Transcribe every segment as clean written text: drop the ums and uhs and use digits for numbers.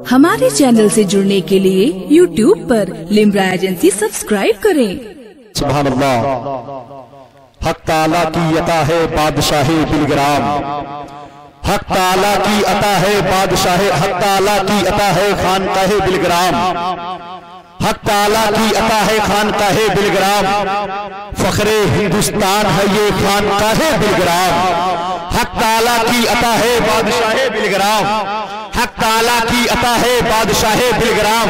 हमारे चैनल से जुड़ने के लिए YouTube पर लिम्रा एजेंसी सब्सक्राइब करें। सुभान अल्लाह। हक ताला की अता है बादशाही बिलग्राम, हक ताला की अता है बादशाह, हक ताला की अता है खानकाहे बिलग्राम, हक ताला की अता है खानकाहे बिलग्राम, फखरे हिंदुस्तान है ये खानकाहे बिलग्राम, हक ताला की अता है बादशाह बिलग्राम, हक ताला की अता है बादशाह बिलग्राम,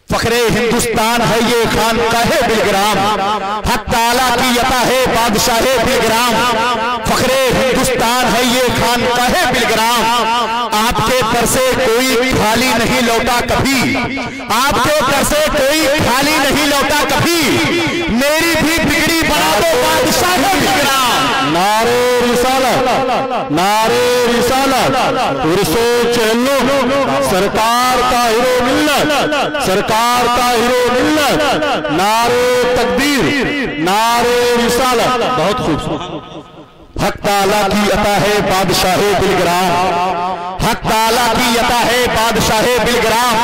फखरे हिंदुस्तान है ये खानकाहे बिलग्राम, हक ताला की अता है बादशाह बिलग्राम, फखरे हिंदुस्तान है ये खानकाहे बिलग्राम। आपके दर से कोई खाली नहीं लौटा कभी, आपके दर से कोई खाली नहीं लौटा कभी, मेरी भी बिगड़ी बना दो बादशाह बिलग्राम। नारे रिसालत, नारे रिसालत, उर्सो चलो सरकार का हीरो मिल्लत, सरकार का हीरो मिल्लत, नारे तकबीर, नारे रिसालत। बहुत खूबसूरत। हक ताला की अता है बादशाह बिलग्राम, हक ताला की अता है बादशाह बिलग्राम,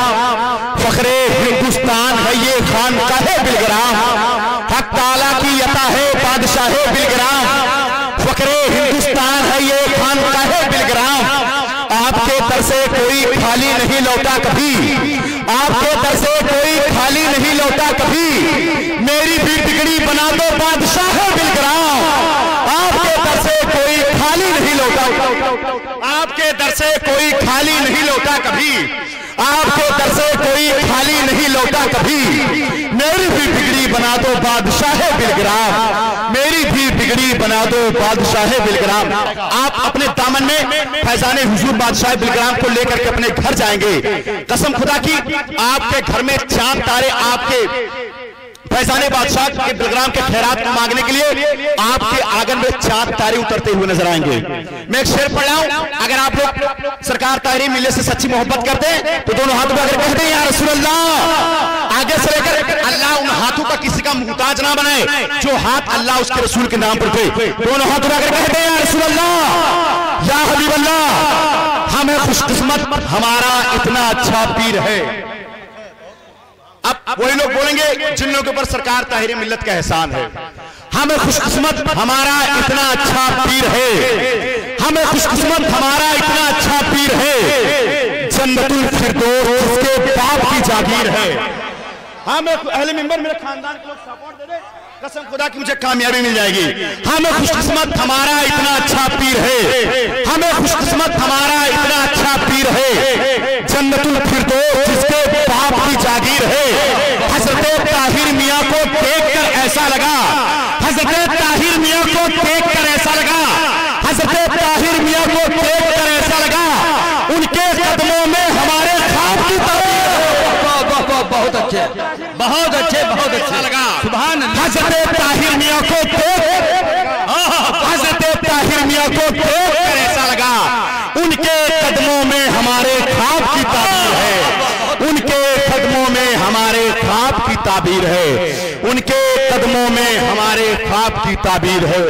फखरे हिंदुस्तान है ये खानकाहे बिलग्राम, हक ताला की अता है बादशाह बिलग्राम, फखरे हिंदुस्तान है ये खानकाहे बिलग्राम। आपके दर से कोई खाली नहीं लौटा कभी, आपके दर से कोई खाली नहीं लौटा कभी, मेरी भी बिगड़ी बना दो बादशाह बिलग्राम। आपके दर से कोई खाली नहीं लौटा, आपके दर से कोई खाली नहीं लौटा कभी, आपके दर से कोई खाली नहीं लौटा कभी, मेरी भी बिगड़ी बना दो बादशाह बिलग्राम, मेरी भी बिगड़ी बना दो बादशाह बिलग्राम। आप अपने दामन में फैजाने हुजूर बादशाह बिलग्राम को लेकर के अपने घर जाएंगे, कसम खुदा की आपके घर में चांद तारे आपके फैजाने बादशाह के बिलग्राम के खैरात को मांगने के लिए आपके आंगन में चांद तारे उतरते हुए नजर आएंगे। मैं एक शेर पढ़ रहा हूं, अगर आप लोग सरकार ताहिरी मिल्लत से सच्ची मोहब्बत करते हैं तो दोनों हाथों में अगर कहते हैं या रसूल अल्लाह, आगे से लेकर अल्लाह उन हाथों का किसी का मुहताज ना बनाए जो हाथ अल्लाह उसके रसूल के नाम पर थे। दोनों हाथों में अगर कहते हैं या रसूल अल्लाह, या हबीब अल्लाह, हमें खुशकिस्मत हमारा इतना अच्छा पीर है। अब वही लोग बोलेंगे जिन लोगों के ऊपर सरकार ताहिरी मिल्लत का एहसान है, हमें खुशकिस्मत हमारा इतना अच्छा पीर है, हमें खुशकिस्मत हमारा इतना अच्छा पीर है, जन्नतुल फिरदौस उसके बाप की जागीर है। हमें अहले मिंबर मेरे खानदान के लोग सपोर्ट दे दे, कसम खुदा की मुझे कामयाबी मिल जाएगी। हमें खुशकिस्मत हमारा इतना अच्छा पीर है, हमें खुशकिस्मत हमारा इतना अच्छा पीर है, जन्नतुल फिरदौस जिसके बाप की जागीर है। हज़रत ताहिर मियां को देखकर ऐसा लगा, हज़रत ताहिर मियां को देखकर ऐसा लगा, हज़रत ताहिर मियां को देखकर ऐसा लगा, उनके कदमों में हमारे ख्वाब की ताबीर। बहुत अच्छे, बहुत अच्छे, बहुत अच्छा लगा। सुभान अल्लाह। हज़रत ताहिर मियां को देख, हज़रत ताहिर मियां को देखकर ऐसा लगा, उनके कदमों में हमारे ख्वाब की ताबीर है, उनके कदमों में हमारे ख्वाब की ताबीर है, उनके कदमों में हमारे ख्वाब की ताबीर है,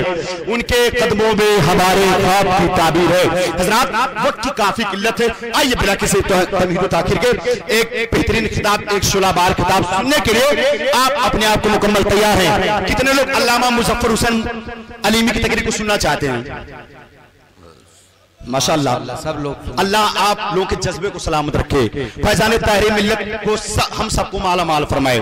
उनके कदमों में हमारे ख्वाब की ताबीर है। हज़रात, वक्त की काफी किल्लत है, आइए बिला किसी तमहीद ताखिर के एक बेहतरीन किताब, एक शुलाबार किताब सुनने के लिए आप अपने आप को मुकम्मल तैयार हैं। कितने लोग अल्लामा मुज़फ़्फ़र हुसैन अलीमी की तकरीर को सुनना चाहते हैं? माशाअल्लाह, सब लोग। अल्लाह आप लोगों के जज्बे को सलामत रखे, फैजाने ताहिरी मिल्लत को हम सबको माला माल फरमाए।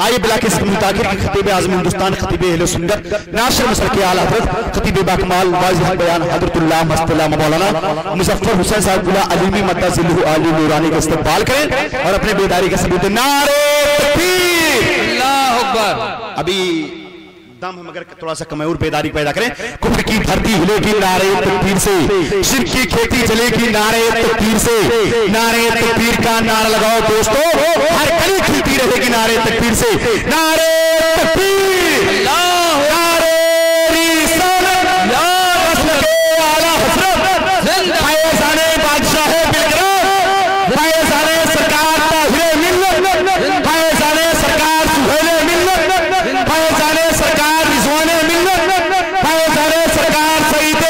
आइए बिला के ताखिर की खतीब आज़म हिंदुस्तान, खतीब अहले सुन्नत, नाशिर मसल के आला हज़रत खतीब बाकमाल वाज़िह बयान हज़रतुल्लाह मस्तल्लाह मौलाना मुज़फ़्फ़र हुसैन साहब गुला अलीमी मद्दासिल्लहु आली नूरानी का इस्तक़बाल करें और अपने बेदारी का सबूत दें। नारे तकबीर, अल्लाहु अकबर। अभी दम हम अगर थोड़ा सा कमजोर बेदारी पैदा करें, कुफ्र की धरती हिलेगी नारे तकबीर से, शिर्क की खेती चलेगी नारे तकबीर से, नारे तकबीर का नारा लगाओ दोस्तों, हर गली खिलती रहेगी नारे तकबीर से। नारे तकबीर, नारे रिसालत, या रसूल के आला हज़रत, फैज़ाने बादशाह बिलग्राम, फैज़ाने सरकार ताहिर मिल्लत, फैज़ाने सरकार सुहेल मिल्लत, फैज़ाने सरकार रिज़वान मिल्लत, फैज़ाने सरकार सईद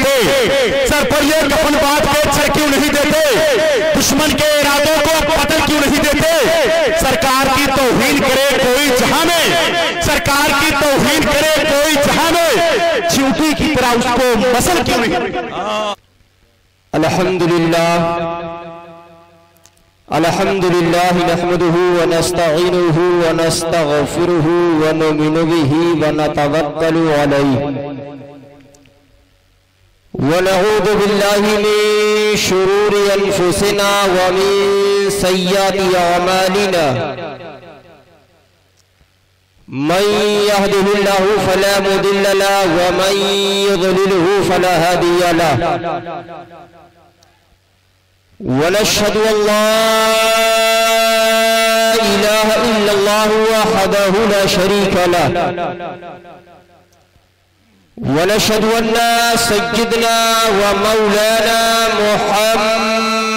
देते, सर पर ये कफन बात के सर क्यों नहीं देते, दुश्मन के इरादों को पता क्यों नहीं देते। सरकार की तौहीन करे कोई जहां में, सरकार की तौहीन करे कोई जहां में, चींटी की तरह उसको मसल क्यों नहीं। अल्हम्दुलिल्लाह अल्हम्दुलिल्लाह नहमदुहु व नस्तईनुहु व नस्तगफिरुहु व नुमिनु बिही व नतवक्कलु अलैहि व नऊज़ु बिल्लाहि मिन शुरूरि अनफुसिना व मिन सय्यिआति अमालिना मन यहदिहिल्लाहु फला मुदिल्ल लहु व मन युद्लिलहु फला हादिय लहु वनशहदु अल्ला इलाहा इल्लल्लाहु वहदहु ला शरीका लहु वनशहदु अन्ना सय्यिदना व मौलाना मुहम्मदन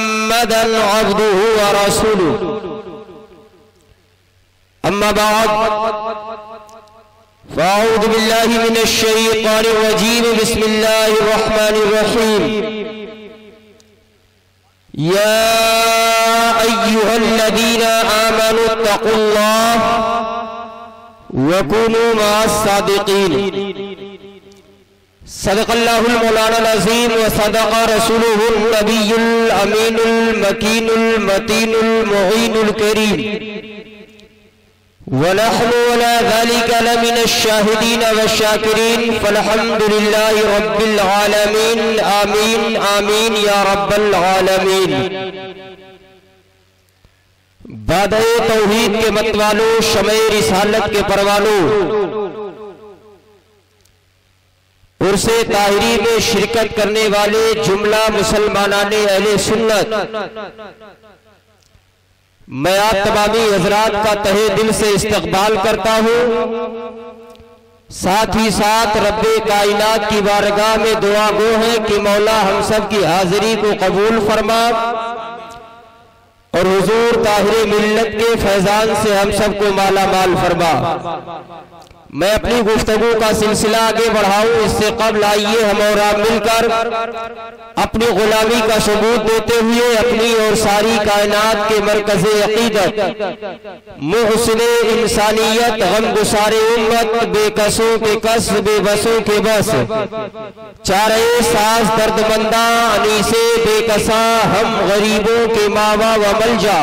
अब्दुहु व रसूलुहु अम्मा बाद फ़अऊज़ु बिल्लाहि मिनश शैतानिर रजीम बिस्मिल्लाहिर रहमानिर रहीम या अय्युहल्लज़ीना आमनुत्तक़ुल्लाह व कुनू मअस-सादिक़ीन। सदक़ल्लाहुल मौलानाल अज़ीम व सदक़ रसूलुहुन नबियुल अमीनुल मकीनुल मतीनुल मुईनुल करीम व नहनु अला ज़ालिका लमिनश शाहिदीन व शाकिरीन फल्हम्दुलिल्लाहि रब्बिल आलमीन आमीन आमीन या रब्बल आलमीन। बादए तौहीद के मतवालों, शमे रिसालत के परवालों, उर्से ताहिरी में शिरकत करने वाले जुमला मुसलमानाने अहले सुन्नत, मैं आप तमामी हजरात का तहे दिल से इस्तकबाल करता हूँ। साथ ही साथ रब्बे कायनात की बारगाह में दुआ गो है कि मौला हम सब की हाजिरी को कबूल फरमा और हुजूर ताहिरे मिल्लत के फैजान से हम सबको माला माल फरमा। मैं अपनी गुफ्तगू का सिलसिला आगे बढ़ाऊं, इससे कबल आइए हम और आप मिलकर अपनी गुलामी का सबूत देते हुए अपनी और सारी कायनात के मरकज़े अक़ीदत, मुहसिने इंसानियत, गमगुसारे उम्मत, बेकसों के कस, बेबसों के बस, चारे सास दर्दमंदा, अनीसे बेकसा, हम गरीबों के मावा व मलजा,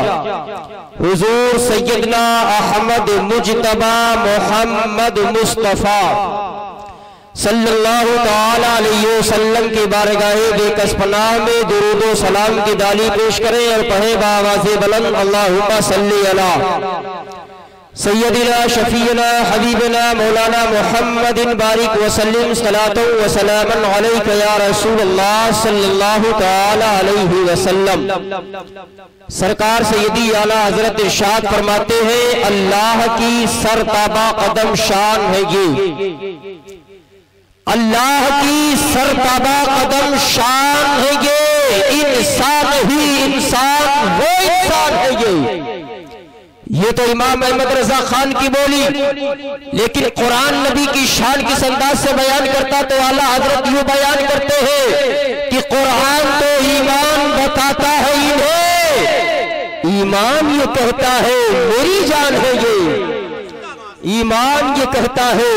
हुजूर सैयदना अहमद मुजतबा मोहम्मद मुस्तफा सल्लल्लाहु ताला अलैहि वसल्लम की बारगाहे बेकस पनाह में दुरूद व सलाम की डाली पेश करें और पढ़े बावाज़े बुलंद अल्लाहुम्मा सल्ली अला सय्यदिना शफीना हबीबना मौलाना मुहम्मदिन बारिक वसल्लिम सलातो व सलामन अलैका या रसूलल्लाह सल्लल्लाहु ताला अलैहि वसल्लम। सरकार सय्यदी आला हजरत इरशाद फरमाते हैं, अल्लाह की सरताबा कदम शान है ये, अल्लाह की सरताबा कदम शान है ये, इंसान ही इंसान वो इंसान है ये तो इमाम अहमद रजा खान की बोली, लेकिन कुरान नबी की शान किस अंदाज से बयान करता तो आला हजरत यूं बयान करते हैं कि कुरान तो ईमान बताता है इन्हें, ईमान ये कहता है मेरी जान है ये, ईमान ये कहता है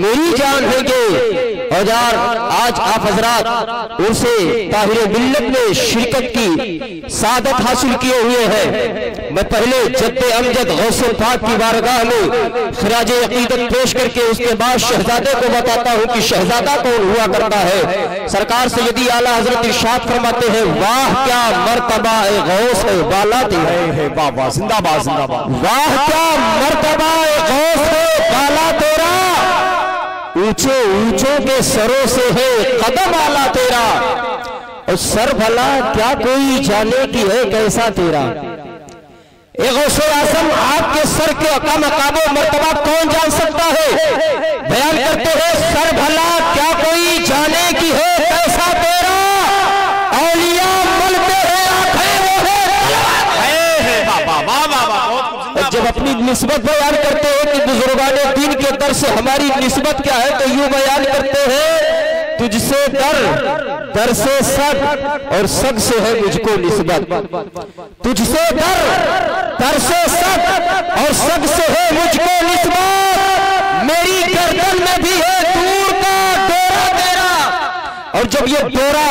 मेरी जान है ये। और यार आज आप हजरात उनसे ताहिरे मिल्लत में शिरकत की सादत हासिल किए हुए हैं। मैं पहले जद्दे अमजद गौसे पाक की बारगाह में खिराजे अकीदत पेश करके उसके बाद शहजादे को बताता हूँ कि शहजादा कौन हुआ करता है। सरकार सय्यदी आला हजरत इरशाद फरमाते हैं, वाह क्या मर्तबा ए गौस है बाला तेरा है बाबा जिंदाबाद जिंदाबाद, वाह क्या मर्तबा ए गौस है बाला तेरा, ऊंचे ऊंचों के सरों से है कदम आला तेरा, और सर भला क्या कोई जाने की है कैसा तेरा। ए गौसे आज़म आपके सर के मकाबो मर्तबा कौन जान सकता है। बयान करते हैं, सर भला क्या कोई जाने की है कैसा तेरा, औलिया मलते हैं आंखें वो है बाबा बाबा। और जब अपनी निस्बत बयान करते हैं कि बुजुर्गाने दीन के दर से हमारी निस्बत क्या है तो यूं बयान करते हैं, तुझसे दर, दर से सग और सग से है मुझको निस्बत। तुझसे दर, दर से सग और सग से है मुझको निस्बत। मेरी गर्दन में भी है दूर का डोरा तेरा। और जब ये डोरा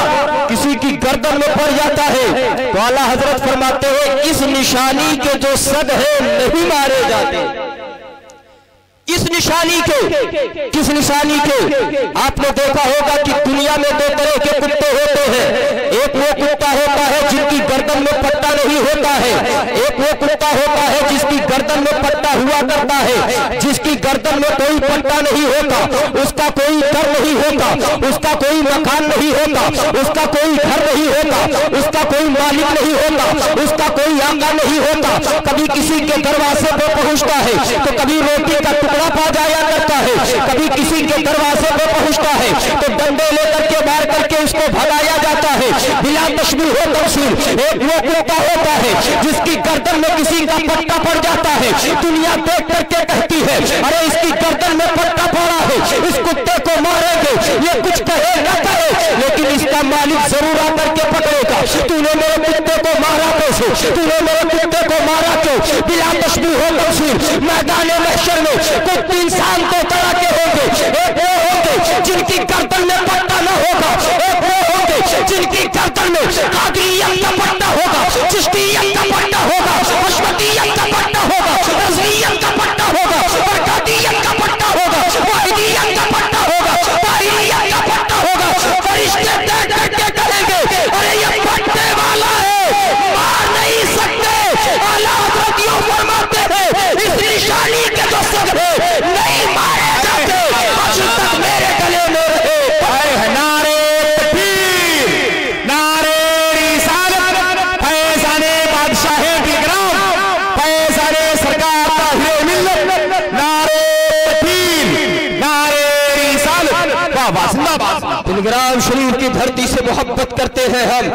किसी की गर्दन में पड़ जाता है तो आला हजरत फरमाते हैं इस निशानी के जो सग है नहीं मारे जाते। इस निशानी के, किस निशानी के? आपने देखा होगा कि दुनिया में दो तरह के कुत्ते होते हैं। एक वो कुत्ता होता है जिनकी गर्दन में पट्टा नहीं होता है, एक वो कुत्ता होता है जिसकी गर्दन में पट्टा हुआ करता है। जिसकी गर्दन में कोई पट्टा नहीं होता, उसका कोई घर नहीं होता, उसका कोई मकान नहीं होता, उसका कोई घर नहीं होता, उसका कोई मालिक नहीं होता, उसका कोई आका नहीं होता। कभी किसी के दरवाजे पर पहुंचता है तो कभी रोटी का टुकड़ा पा जाया करता है, कभी किसी के दरवाजे पर पहुंचता है तो डंडे लेकर के मार करके उसको भगाया जाता है। बिला तशबीह हो तफसील एक वो कुत्ता होता है जिसकी गर्दन में किसी का पट्टा पड़ जाता है। दुनिया देख करके कहती है अरे इसकी गर्दन में पट्टा पड़ा है, इस कुत्ते को मारेंगे। ये कुछ कहे न कहे लेकिन इसका मालिक जरूर आकर के पकड़ेगा। तूने मेरे कुत्ते को मारा कैसे, तूने मेरे कुत्ते को मारा क्यों? बिला तशबीह हो तफसील मैदान महशर में कुछ इंसान तो तरह के होंगे। एक वो होंगे जिनकी गर्दन में पट्टा न होगा, एक वो होंगे जिनकी गर्दन में कादरियत का पट्टा होगा, चिश्तियत का पट्टा होगा, हशमतियत का पट्टा होगा, रज़वियत का पट्टा होगा, बरकातियत का पट्टा होगा, वाहिदियत का पट्टा होगा, ताहिरियत का पट्टा होगा। फरिश्ते देख करके कहेंगे अरे ये पट्टे वाला है, मार नहीं सकते। आला हज़रत यूं फरमाते हैं इस निशानी के जो सग है नहीं मारे जाते, आज तक मेरे गले में रहे। नारे तकबीर, नारे रिसालत, फैज़ाने बादशाह बिलग्राम, फैज़ाने सरकार ताहिर मिल्लत, नारे तकबीर, नारे रिसालत। वाह जिंदाबाद। बिलग्राम शरीफ की धरती से मोहब्बत करते हैं हम,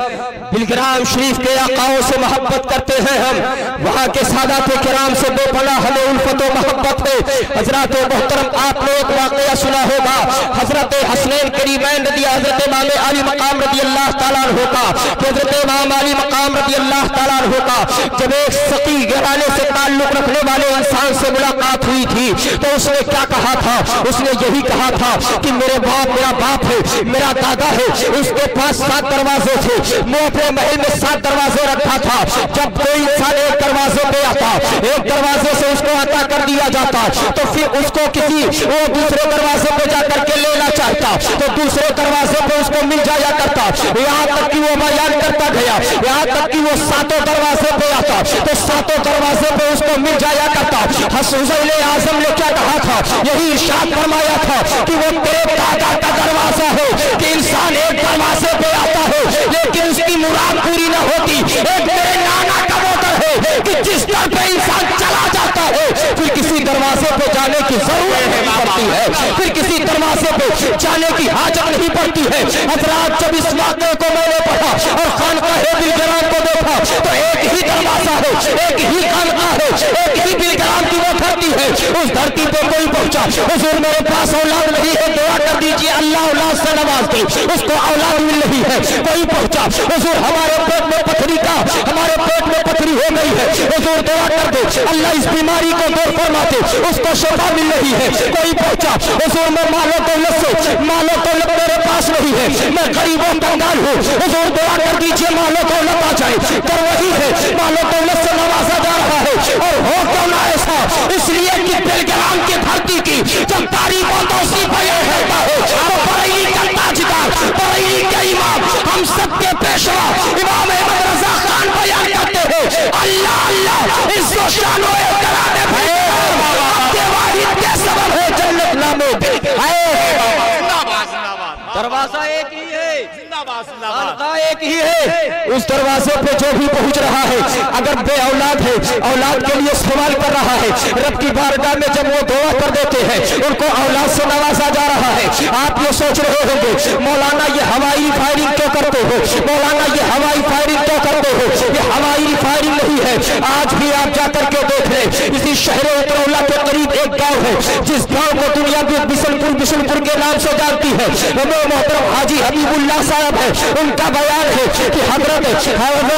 बिलग्राम शरीफ के आकाओं से मोहब्बत करते हैं हम, वहाँ के सादात किराम से बेपनाह हमें उल्फत व मोहब्बत है। हजरत मोहतरम आपने एक वाकया सुना होगा, हजरत हसनैन करीमैन रदी हजरत इमाम अली मकाम रदी अल्लाह ताला अन्हु का, हजरत इमाम अली मकाम रदी अल्लाह ताला अन्हु का जब एक सकी घराने से ताल्लुक रखने वाले इंसान से मुलाकात हुई थी तो उसने क्या कहा था? उसने यही कहा था कि मेरे बाप, मेरा बाप है, मेरा दादा है, उसके पास 7 दरवाजे थे, वो अपने महल में 7 दरवाजे रखा था। जब कोई इंसान एक दरवाजे पे आता, एक दरवाजे से उसको अता कर दिया जाता तो फिर उसको किसी वो दूसरे दरवाजे पे जाकर के लेना चाहता तो दूसरे दरवाजे पे उसको मिल जाया करता। यहाँ तक कि वो बयान करता गया, यहाँ तक कि वो 7 दरवाजे पे आता तो 7 दरवाजे पे उसको मिल जाया करता। हुज़ैल आज़म ने क्या कहा था? यही इरशाद फरमाया था कि वो तेरे दादा का दरवाजा है कि इंसान एक दरवाजे पे आता है लेकिन उसकी मुराद पूरी न होती। एक मेरे नाना का मोटर है कि जिस दर पे इंसान चला जाता है फिर किसी दरवाजे पे जाने की जरूरत नहीं पड़ती है, फिर किसी दरवाजे पे जाने की हाजत नहीं पड़ती है। हजरात जब इस वाक़े को मैंने पढ़ा और खानकाह बिलग्राम को देखा तो एक ही दरवाजा है, एक ही खानकाह है, एक ही बिलग्राम की वो धरती है। उस धरती पे कोई पहुंचा, हुजूर मेरे पास औलाद नहीं है, दुआ कर दीजिए अल्लाह औलाद से नवाज दे, उसको औलाद मिल रही है। कोई पहुंचा, हुजूर हमारे पेट में पथरी का, हमारे पेट में पथरी हो गई है, हुजूर दुआ कर दो अल्लाह इस बीमारी को दूर फरमाते, उसको शिफा मिल रही है। कोई पहुंचा, हुजूर मैं मालो दौलत से, मालो दौलत मेरे पास नहीं है, मैं गरीबों कंगाल हूँ, हुजूर दुआ कर दीजिए मालो दौलत आ जाए। पर वही है मालो दौलत से नवाजा जा रहा है और हो क्यों ना ऐसा, इसलिए कि बिलग्राम की धरती की जब तारीफ दोषी बयान करता है तो बरेली का ताजदार, बरेली के इमाम, हम सबके पेशवा इमाम अहमद रजा खान बयान करते हैं अल्लाह अल्लाह इज्जत शान व इकराम के वाहिद के सबब है जन्नत नामे दरवाजा एक ही है, एक ही है। उस दरवाजे पे जो भी पहुंच रहा है अगर बे औलाद है, औलाद के लिए सवाल कर रहा है, रब की बारगाह में जब वो दुआ कर देते हैं उनको औलाद से नवाजा जा रहा है। आप ये सोच रहे होंगे मौलाना ये हवाई फायरिंग क्यों करते हो, मौलाना ये हवाई फायरिंग क्यों करते हो? ये हवाई फायरिंग नहीं है। आज भी आप जाकर के देख लें, इसी शहर उतरौला के करीब एक गांव है, जिस गांव को दुनिया भी बिशनपुर के नाम से जानती है। मोहतरम हाजी हबीबुल्लाह साहब है, उनका बयान है कि हजरत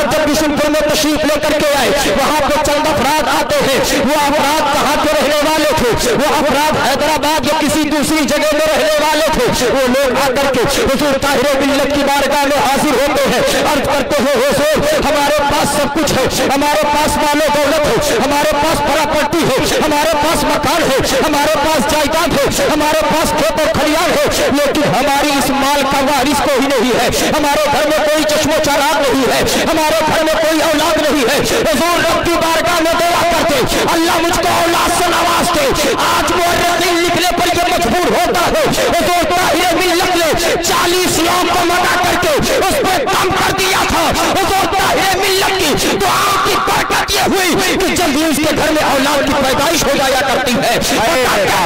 जब बिशनपुर में तशरीफ लेकर के आए, वहां पे चंद अफराद आते हैं। वो अफराद कहाँ के रहने वाले थे? वो अफराद हैदराबाद या किसी दूसरी जगह में रहने वाले थे। वो लोग आकर के हुजूर ताहिर मिल्लत की बारगाह में हाजिर होते हैं, अर्ज करते हैं हुजूर हमारे पास सब कुछ है, हमारे पास मालो दौलत है, हमारे पास प्रॉपर्टी है, हमारे पास मकान है, हमारे पास जायदाद है, हमारे पास खेत और खलियान है, लेकिन हमारी इस माल का वारिस कोई नहीं है। हमारे घर में कोई चश्मो चराग नहीं है, हमारे घर में कोई औलाद नहीं है। हुजूर रब की बारगाह में दुआ करते, अल्लाह मुझको औलाद से नवाज दे। आज मुअर्रिखीन लिखने पर यह मजबूर होता है। हुजूर ताहिर मिल्लत ने 40 लोगों को मना करके उस पर कम कर दिया था। हुजूर ताहिर मिल्लत की दुआओं की बरकत ये हुई कि जल्दी उसके घर में औलाद की पैदाइश हो जाया करती है।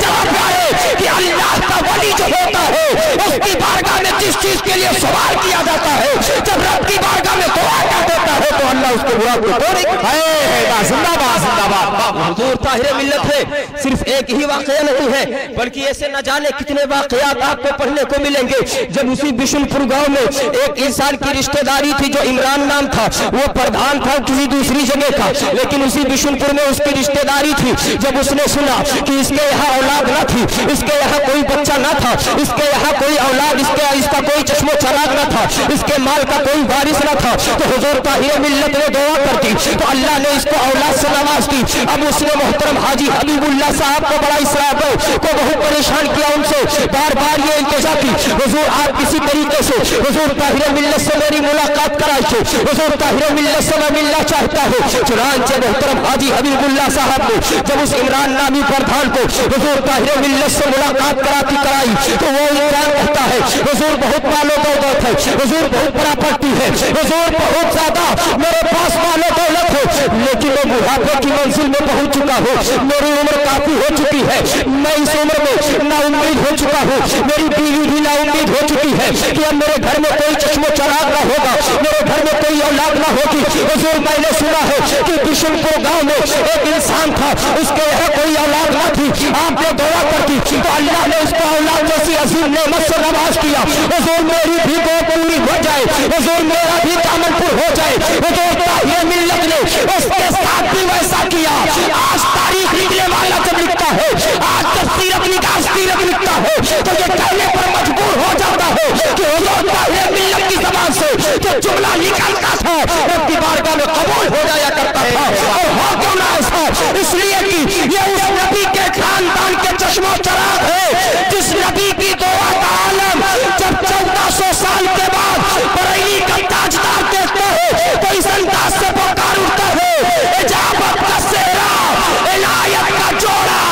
जवाब आए कि अल्लाह का वली जो होता है उसकी बारगाह में जिस चीज के लिए सवाल किया जाता है, जब रब की बारगाह में दुआ कर देता है तो अल्लाह उसको बुरा को हुजूर ताहिर मिल्लत है। सिर्फ एक ही वाकया नहीं है, बल्कि ऐसे न जाने कितने वाकयात आपको पढ़ने को मिलेंगे। जब उसी बिशनपुर गांव में एक इंसान की रिश्तेदारी थी जो इमरान नाम था, वो प्रधान था किसी दूसरी जगह का, लेकिन उसी बिशनपुर में उसकी रिश्तेदारी थी। जब उसने सुना कि इसके यहाँ औलाद न थी, इसके यहाँ कोई बच्चा न था, इसके यहाँ कोई औलाद, इसका कोई चश्मो चराग न था, इसके माल का कोई वारिस न था, तो हुजूर ताहिर मिल्लत ने दुआ कर दी तो अल्लाह ने इसको औलाद से नवाज दी। अब उसने मोहतरम हाजी हबीबुल्लाह साहब को बड़ा इसराफ को बहुत परेशान किया, उनसे बार बार ये इंतजा की हुजूर आप किसी तरीके से हुजूर ताहिर मिल्लत से मेरी मुलाकात कराइए, हुजूर ताहिर मिल्लत से मैं मिलना चाहता हूँ। चुनांचे मोहतरम हाजी हबीबुल्लाह साहब ने जब उस इमरान नामी प्रधान को हुजूर ताहिर मिल्लत से मुलाकात कराई तो वो इंसान कहता है हुजूर बहुत मालो दौलत है, हुजूर बहुत प्रॉपर्टी है, हुजूर बहुत ज्यादा मेरे पास मालो दौलत है, लेकिन मैं बुढ़ापे की मंजिल में पहुंच चुका हूँ, मेरी उम्र काफी हो चुकी है, मैं इस उम्र में नाउम्मीद हो चुका हूँ, मेरी बीवी भी नाउम्मीद हो चुकी है कि अब मेरे घर में कोई चश्मो चराग ना होगा, मेरे घर में कोई औलाद ना होगी। हुजूर मैंने सुना है कि बिशनपुर गांव में एक इंसान था, उसके यहाँ कोई औलाद ना थी, आपने दुआ कर दी तो अल्लाह ने उसको औलाद जैसी अजीम नेमत से नवाज किया। हुजूर मेरी भी दो पूरी हो जाए, हुजूर मेरा भी दामनपुर हो जाए। हुजूर ताहिर मिल्लत ने उसके साथ भी वैसा किया। आज तारीख लिखने वाला जब लिखता है, आज जब सीरत लिखता है तो ये कहने पर मजबूर हो जाता है कि हुजूर ताहिर मिल्लत की ज़बान से जो जुमला निकलता था रब की बारगाह में कबूल हो जाया करता था। और हो क्यों ना ऐसा, इसलिए कि ये उस नबी के खानदान के चश्मो चराग है जिस नबी की दुआ का आलम जब 1400 साल के बाद बरेली का ताजदार देखता है तो इस अंदाज से पुकार उठता है, इजाबत का सेहरा, इनायत का जोड़ा,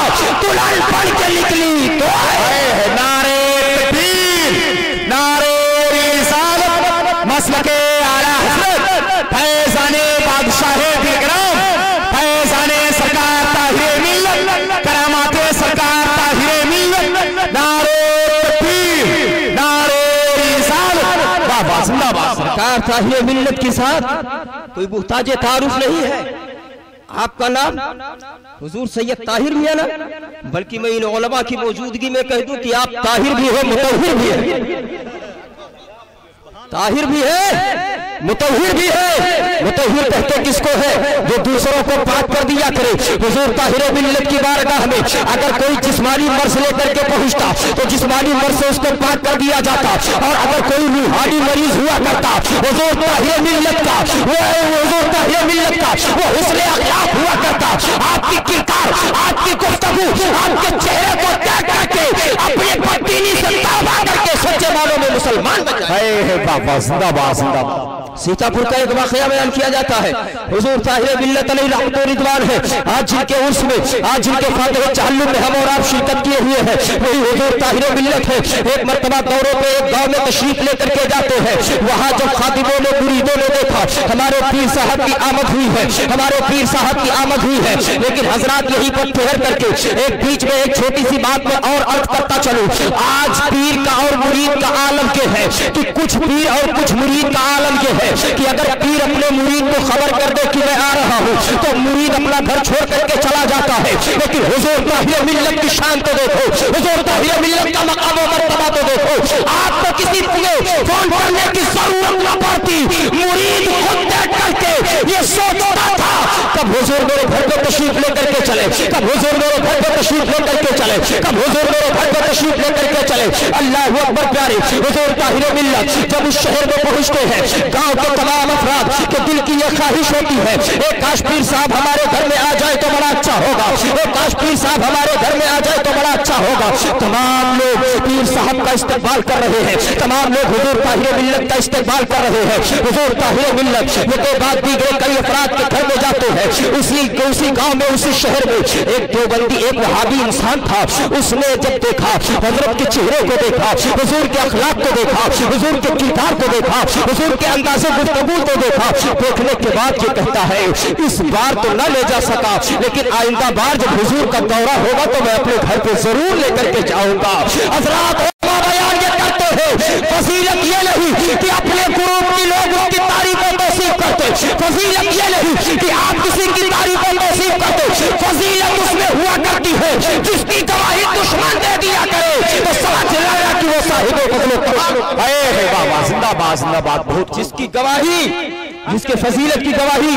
दुल्हन बन के निकली तो नारे तकबीर, नारे रिसालत, मसलके आला हज़रत फैज़ाने बादशाहे बिलग्राम, फैज़ाने सरकार ताहिर मिल्लत, करामाते सरकार ताहिर मिल्लत, नारे तकबीर, नारे रिसालत, बाबा जिंदाबाद। सरकार ताहिर मिल्लत के साथ कोई मुहताज तारुफ नहीं है। आपका नाम हुजूर सैयद ताहिर भी है ना, बल्कि मैं इन उलमा की मौजूदगी में कह दूं कि आप ताहिर भी हो, मुतहिर भी है, ताहिर भी है, मुतहिर भी है। मुतहिर कहते किसको है? जो दूसरों को पाक कर दिया करे। हुजूर ताहिर मिल्लत की बारगाह में अगर कोई जिस्मानी मर्ज लेकर के पहुंचता तो जिस्मानी मर्ज से उसको पाक कर दिया जाता, और अगर कोई रूहानी मरीज हुआ करता हुजूर ताहिर मिल्लत का वो हुस्न अखलाक हुआ करता। आपकी किरदार, आपकी गुफ्तगू, आपके चेहरे को देख करके अपने बददीनी से तौबा करके सच्चे मानों में मुसलमान बन जाए। सीतापुर का एक वाकया बयान किया जाता है। हुजूर ताहिर मिल्लत अलैहि रहमतुर रिदवान है, आज जिनके उर्स में, आज जिनके फातिह तहल्लुल में हम और आप शिरकत किए हुए हैं, वही हुजूर ताहिर मिल्लत है। एक मर्तबा दौरे पे एक गांव में तशरीफ लेकर के जाते हैं। वहां जब खातिबों ने, मुरीदों ने देखा हमारे पीर साहब की आमद हुई है, हमारे पीर साहब की आमद हुई है, लेकिन हजरात यहीं पर ठहर करके एक बीच में एक छोटी सी बात में और अर्थ करता चलूं। आज पीर का और मुरीद का आलम के है कि कुछ पीर और कुछ मुरीद का आलम ये है कि अगर पीर अपने मुरीद को खबर कर दे कि मैं आ रहा हूं हो तो मुरीद अपना घर छोड़ करके चला जाता है, लेकिन हुजूर ताहिर मिल्लत की शान तो देखो, हुजूर ताहिर मिल्लत का मकाम और मर्तबा तो देखो। आपको किसी को फोन करने की जरूरत न पड़ती, मुरीद खुद देख करके ये सोचता था कब हुजूर मेरे घर पे तशरीफ लेकर के चले, कब हुजूर मेरे घर पे तशरीफ लेकर के चले, कब हुजूर मेरे घर पे तशरीफ लेकर के चले। अल्लाह अकबर प्यारे, हुजूर ताहिर मिल्लत जब उस शहर में पहुंचते हैं, गांव के तमाम अफराद के दिल की यह ख्वाहिश होती है, एक काश पीर साहब हमारे घर में आ जाए तो बड़ा अच्छा होगा, एक काश पीर साहब हमारे घर में आ जाए तो बड़ा अच्छा होगा। तमाम लोग पीर साहब का इस्तेमाल कर रहे हैं, तमाम लोग हुजूर ताहिर मिल्लत का इस्तेमाल कर रहे हैं। हुजूर ताहिर मिल्लत ये बाद दीगर कई अफराद के घर में जाते हैं। उसी गांव में, उसी शहर में एक देवबंदी, एक वहाबी इंसान था। उसने जब देखा, हजरत के चेहरे को देखा, हुजूर के अखलाक को देखा, हुजूर के किरदार को देखा, हुजूर के अंदाज़े गुफ्तगू को देखा, देखने के बाद ये कहता है इस बार तो न ले जा सका, लेकिन आइंदा बार जब हुजूर का दौरा होगा तो मैं अपने घर पे जरूर लेकर के जाऊंगा। हजरात बयान ये करते हैं, फजीलत ये नहीं कि अपने ग्रुप के लोग उसकी तारीफ को तौसीफ करते, फजीलत ये नहीं कि आप किसी की तारीफ को तौसीफ करते, फजीलत उसमें हुआ करती है जिसकी गवाही दुश्मन दे दिया करे तो समझ लेना कि वो साहिबे बाबा जिंदाबाद जिंदाबाद। बहुत जिसकी गवाही, जिसके फजीलत की गवाही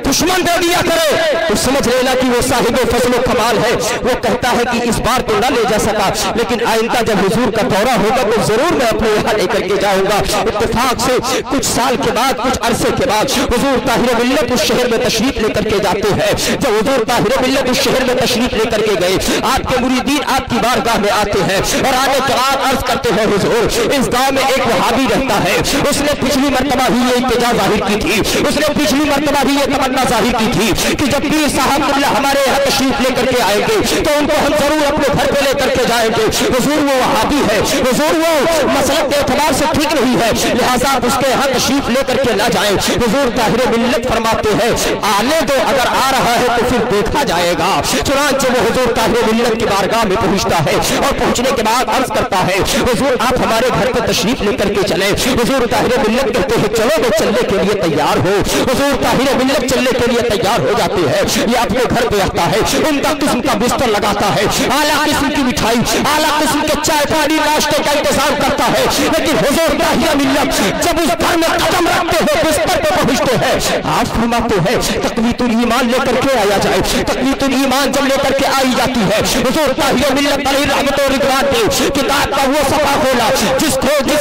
दुश्मन दे दिया करे तो समझ लेना कि वो साहिब फजल कमाल है। वो कहता है कि इस बार तो ना ले जा सका, लेकिन आइंदा जब हुजूर का दौरा होगा तो जरूर मैं अपने यहाँ लेकर के जाऊंगा। इत्तेफाक से कुछ साल के बाद, कुछ अरसे के बाद हुजूर ताहिर मिल्लत उस शहर में तशरीफ लेकर के जाते हैं। जब हुजूर ताहिर मिल्लत उस शहर में तशरीफ लेकर के गए, आपके मुरीदीन आपकी बारगाह में आते हैं और आने के बाद अर्ज करते हैं हुजूर इस गाँव में एक वहाबी रहता है, उसने पिछली मरतबा ही ये इल्तिजा जाहिर की थी, उसने पिछली मरतबा भी ये तमन्ना जाहिर की थी कि जब पीर साहब हमारे यहाँ तशरीफ लेकर के आएंगे तो उनको हम जरूर अपने घर पे लेकर के जाएंगे। हुजूर वो वहाबी है, हुजूर वो मसलक के एतबार से ठीक नहीं है, लिहाजा आप उसके यहाँ तशरीफ लेकर के ना जाए। हुजूर ताहिर मिल्लत फरमाते हैं आने दो, अगर आ रहा है तो फिर देखा जाएगा। चुनांचे वो हुजूर ताहिर मिल्लत की बारगाह में पहुंचता है और पहुंचने के बाद अर्ज करता है हुजूर आप हमारे घर पे तशरीफ लेकर के चले। हुजूर ताहिर मिल्लत कहते हैं चलो वो चलने के लिए तैयार हो। हुजूर ताहिर मिल्लत चलने के लिए तैयार हो जाते हैं। ये अपने घर पे आता है, उनका किस्म का बिस्तर लगाता है, आला किस्म की मिठाई, आला किस्म के चाय पानी नाश्ते का इंतजाम करता है। लेकिन हुजूर ताहिर मिल्लत जब उस घर में कदम रखते हैं, बिस्तर पे पहुंचते हैं, आप फरमाते हैं तकवीतुल ईमान लेकर के आया जाए। तकवीतुल ईमान जब लेकर के आई जाती है, हुजूर ताहिर मिल्लत अलैहि रहमत व रिदवान ने किताब का वो सफा खोला जिस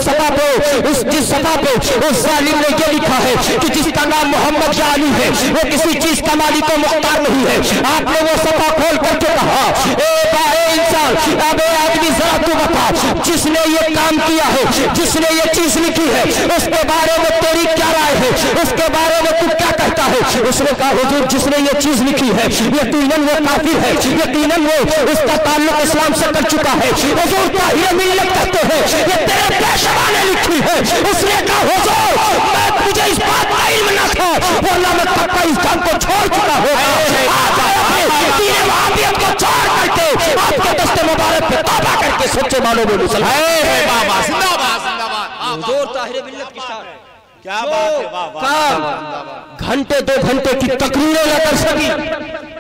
सफा पे उस जालिम ने ये लिखा है कि जिसका नाम मोहम्मद या अली है वो किसी चीज का मालिक व मुख्तार नहीं है। आपने वो सफा खोल करके कहा इंसान, अबे आदमी जरा तू बता, जिसने ये काम किया है, जिसने ये चीज लिखी है, उसके बारे में तेरी क्या राय है, उसके बारे में तू क्या कहता है? उसने कहा हुजूर जिसने ये चीज लिखी है यकीनन वो काफिर है, यकीनन वो उसका ताल्लुक इस्लाम से कर चुका है। हुजूर ताहिर मिल्लत कहते हैं ये तेरे पेशवा ने लिखी है। उसने कहा हुजूर मुझे इस बात का इल्म न था, वरना मैं पक्का इस काम को छोड़ चुका होगा। को छोड़ करके आपके दस्ते मुबारक पे तौबा करके सच्चे मानो में मुसलमान हुजूर ताहिर मिल्लत की शान क्या बात है। घंटे 2 घंटे की तकरीरें न कर सकी,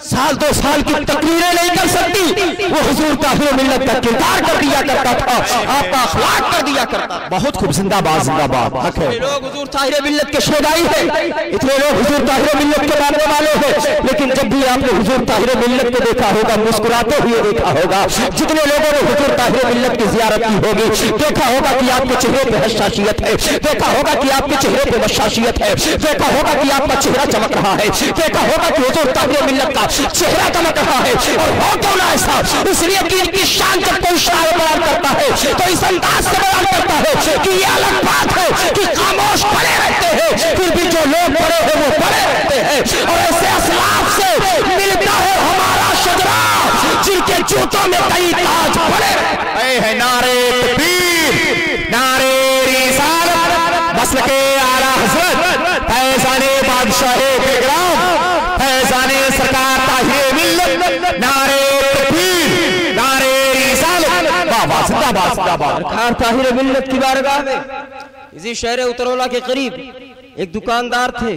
साल 2 साल की तकरीरें नहीं कर सकती, वो हुजूर ताहिर मिल्लत का किरदार कर दिया करता था, आपका अखलाक कर दिया करता। बहुत खूब जिंदाबाद जिंदाबाद। लोग हुजूर ताहिर मिल्लत के शोदाई है, इतने लोग हुजूर ताहिर मिल्लत के मानने वाले हैं, लेकिन जब भी आपने हुजूर ताहिर मिल्लत को देखा होगा, मुस्कुराते हुए देखा होगा, जितने लोगों ने हुजूर ताहिर मिल्लत की जियारत की होगी, देखा होगा कि आपके चेहरे पे हशाशियत है, देखा होगा कि आपके चेहरे पे बशाशियत है, देखा होगा कि आपका चेहरा चमक रहा है, देखा होगा कि हुजूर ताहिर मिल्लत का चेहरा चमक रहा है। और हो क्यों ना ऐसा, इसलिए कि इनकी शान जब कोई शायर बयान करता है तो इस अंदाज से बयान करता है कि ये अलग बात है कि खामोश पड़े रहते हैं, फिर भी जो लोग पड़े हैं वो पड़े रहते हैं। और ऐसे असलाफ से मिलता है हमारा शजरा जिनके जूतों में कई ताज पड़े हैं। नारे तकबीर, नारे रिसालत, मसलके आला हज़रत फैज़ाने बादशाहे बेगराम, फैज़ाने सरकार ताहिर मिल्लत, नारे तकबीर, नारे रिसालत, बाबा जिंदाबाद जिंदाबाद। सरकार ताहिर मिल्लत की बारगाह में इसी शहर उतरौला के करीब एक दुकानदार थे,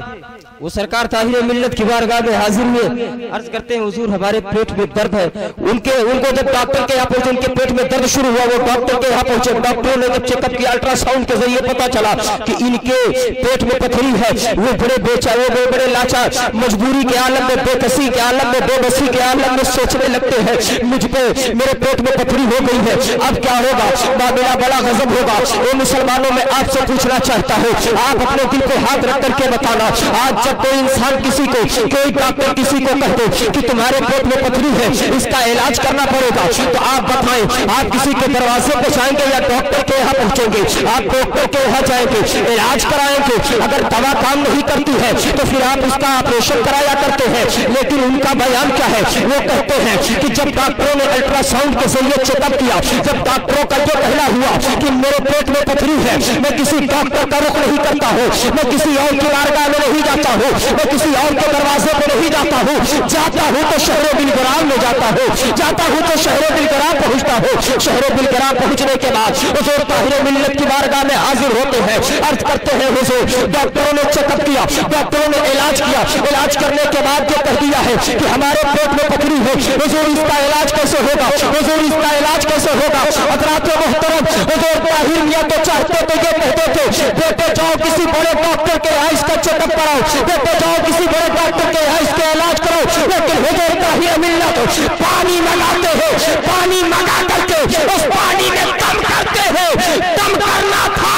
वो सरकार ताहिर मिल्लत की बारगाह में हाजिर में अर्ज करते हैं हुजूर हमारे पेट में दर्द है। उनको जब डॉक्टर के यहाँ पहुंचे, उनके पेट में दर्द शुरू हुआ, वो डॉक्टर के यहाँ पहुंचे, डॉक्टरों ने जब चेकअप किया अल्ट्रासाउंड के जरिए पता चला कि इनके पेट में पथरी है। वो बड़े बेचारे, वो बड़े लाचार, मजबूरी के आलम में, बेकसी के आलम में, बेबसी के आलम में सोचने लगते हैं मुझ पे मेरे पेट में पथरी हो गई है, अब क्या होगा, मेरा बड़ा गजब होगा। वो मुसलमानों में आपसे पूछना चाहता हूँ, आप अपने दिल पे हाथ रख करके बताना, आज जब कोई इंसान किसी को, कोई डॉक्टर किसी को कहते कि तुम्हारे पेट में पथरी है, इसका इलाज करना पड़ेगा, तो आप बताएं आप किसी के दरवाजे पे जाएंगे या डॉक्टर के यहाँ पहुंचेंगे? आप डॉक्टर के यहाँ जाएंगे, इलाज कराएंगे, अगर दवा काम नहीं करती है तो फिर आप उसका ऑपरेशन कराया करते हैं। लेकिन उनका बयान क्या है, वो कहते हैं कि जब डॉक्टरों ने अल्ट्रासाउंड के जरिए चेकअप किया, जब डॉक्टरों का ये कहना हुआ कि मेरे पेट में पथरी है, मैं किसी डॉक्टर का रुख नहीं करता हूँ, मैं किसी और की बारगाह में नहीं जाता हूँ, मैं किसी और के दरवाजे पे नहीं जाता हूँ, जाता हूँ तो शहर बिलग्राम में जाता हूँ, जाता हूँ तो शहर बिलग्राम पहुँचता हूँ। शहर बिलग्राम पहुँचने के बाद हुजूर ताहिर मिल्लत की बारगाह में हाजिर होते हैं, अर्ज करते हैं हुजूर डॉक्टरों ने चेकअप किया, डॉक्टरों ने इलाज किया, इलाज करने के बाद जो कह दिया है कि हमारे पेट में पथरी है, हुजूर इसका इलाज कैसे होगा, हुजूर इसका इलाज कैसे होगा? हज़रात मोहतरम, हुजूर ताहिर मियां तो चाहते थे, ये कहते थे बेटे जाओ किसी बड़े डॉक्टर के यहाँ इसका चेकअप कराओ, बेटे जाओ किसी बड़े डॉक्टर के यहाँ इसका इलाज करो। लेकिन हुजूर ताहिर मिल्लत पानी मंगाते हैं, पानी मंगा करके उस पानी में दम करते हैं। दम करना था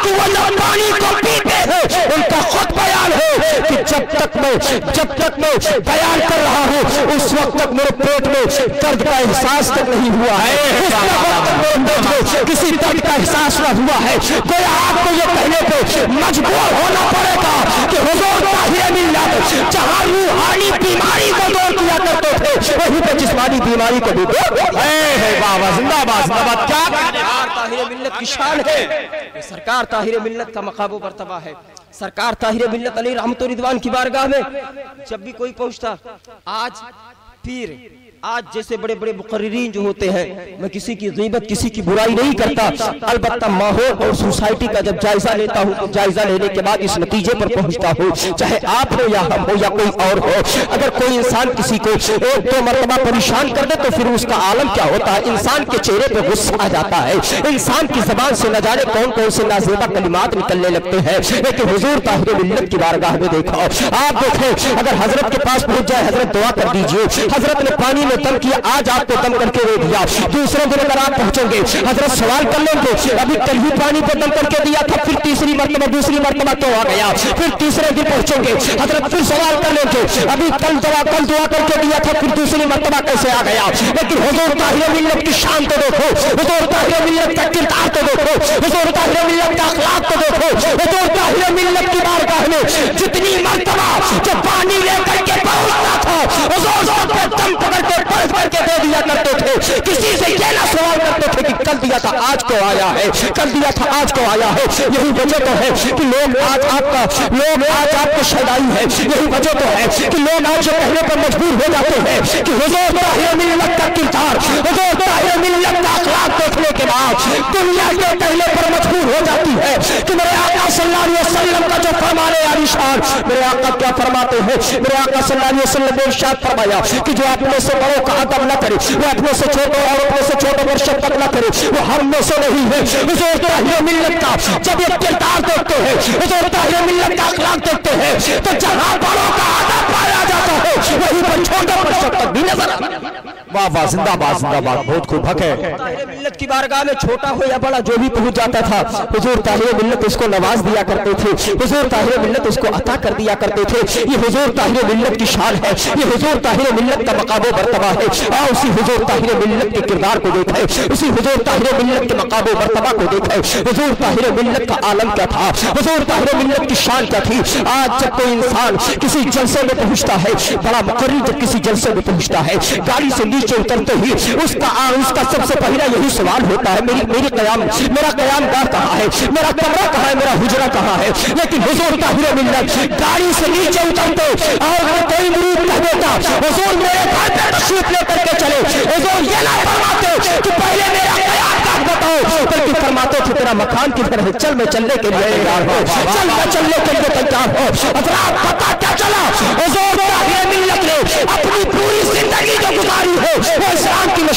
कि वो लोग पानी को पीते हैं। उनका खुद बयान है कि जब तक मैं बयान कर रहा हूँ उस वक्त तक मेरे पेट में दर्द का एहसास तक नहीं हुआ है, किसी दर्द का एहसास न हुआ है। कोई आपको ये कहने पे मजबूर होना पड़ेगा कि हुजूर ताहिर मिल्लत जहाँ रूहानी बीमारी को दूर किया करते थे, वहीं पे जिस्मानी बीमारी को भी दूर। जिंदाबाद जिंदाबाद, क्या ताहिर मिल्लत की शान है, सरकार ताहिर मिल्लत का मकाबो मर्तबा है। सरकार ताहिर मिल्लत अलैहि रहमत व रिदवान की बारगाह में जब भी कोई पहुंचता, आज जैसे बड़े बड़े मुकर्रिरीन जो होते हैं, मैं किसी की गीबत किसी की बुराई नहीं करता, अलबत्ता माहौल और सोसाइटी का जब जायजा लेता हूँ तो जायजा लेने के बाद इस नतीजे पर पहुँचता हूँ, चाहे आप हो या हम हो या कोई और हो, अगर कोई इंसान किसी को एक दो मरतबा परेशान कर दे तो फिर उसका आलम क्या होता है, इंसान के चेहरे पर गुस्सा आ जाता है, इंसान की जबान से न जाने कौन कौन से नाज़ेबा कलिमात निकलने लगते हैं। लेकिन हुजूर ताहिर मिल्लत की बारगाह में देखो, आप देखें अगर हजरत के पास पहुंच जाए, हजरत दुआ कर दीजिए, हजरत ने पानी में दम किया, आज आपको दम करके दे दिया, दूसरे दिन अगर आप पहुंचेंगे हजरत सवाल कर लेंगे अभी कल ही पानी पे दम करके दिया था, फिर तीसरी मरतबा दूसरी मरतबा क्यों आ गया? फिर तीसरे दिन पहुंचेंगे हजरत फिर सवाल कर लेंगे अभी कल दुआ करके दिया था, फिर दूसरी मरतबा कैसे आ गया? लेकिन हुजूर ताहिर मिल्लत की शान तो देखो, हुजूर ताहिर मिल्लत का किरदार तो देखो, हुजूर ताहिर मिल्लत का अखलाक तो देखो। हुजूर ताहिर मिल्लत की बारगाह में जितनी मरतबा जो पानी लेकर के पहुंचता था, हुजूर पे दम पकड़ के पलट करके दे दिया करते थे, किसी से ये ना सवाल करते थे कि कल दिया था आज को आया है, कल दिया था आज को आया है। यही वजह तो है कि लोग आज आपको शदाई है, यही वजह तो है कि लोग आज कहने पर मजबूर हो जाते हैं कि हुजूर ताहिर मिल्लत का किरदार, हुजूर ताहिर मिल्लत का अखलाक देखने के बाद दुनिया के कहने पर मजबूर हो जाती है कि मेरे आका सल्लल्लाहु अलैहि वसल्लम का जो फरमाने आलिशान, मेरे आका क्या फरमाते हैं, मेरे आका सल्लल्लाहु अलैहि वसल्लम ने इरशाद फरमाया कि जो अपने से बड़ों का अदब न करे, वो अपने से छोटों और अपने से छोटों पर शफकत न करे, वो हम में से नहीं है। हुजूर ताहिर मिल्लत का जब ये किरदार देखते हैं, हुजूर ताहिर मिल्लत का अखलाक देखते हैं, तो जहां बड़ों का अदब पाया जाता है वहीं पर छोटों पर शफकत भी नजर आती है। वाह वाह, जिंदाबाद जिंदाबाद, बहुत खूब हक है। ताहिर मिल्लत की बारगाह में छोटा हो या बड़ा जो भी पहुंच जाता था, हुजूर ताहिर मिल्लत उसको नवाज दिया करते थे, हुजूर ताहिर मिल्लत उसको अता कर दिया करते थे। ये हुजूर ताहिर मिल्लत की शान है, ये हुजूर ताहिर मिल्लत का मकाबो मर्तबा है। और उसी हुजूर ताहिर मिल्लत के किरदार को देखे, उसी हुजूर ताहिर मिल्लत के मकाबो मर्तबा को देखे, हुजूर ताहिर मिल्लत का आलम क्या था, हुजूर ताहिर मिल्लत की शान क्या थी। आज जब कोई इंसान किसी जलसे में पहुंचता है, बड़ा मुकर्रिर जब किसी जलसे में पहुंचता है, गाड़ी से नीचे उतरते ही उसका सबसे पहला यही सवाल होता है, मेरा कयाम गाह कहाँ है, मेरा कमरा कहाँ है, मेरा हुजरा कहाँ है। लेकिन हुजूर ताहिर मिल्लत गाड़ी से नीचे उतरते और वो कोई मुरीद कह देता हुजूर मेरे घर पे तशरीफ लेकर के चले, हुजूर ये ना फरमाते कि पहले मेरा कयाम गाह बताओ, बल्कि फरमाते थे तेरा मकान किधर है, चल मैं चलने के लिए तैयार हूँ, चल मैं चलने के लिए तैयार हूँ। आप पता क्या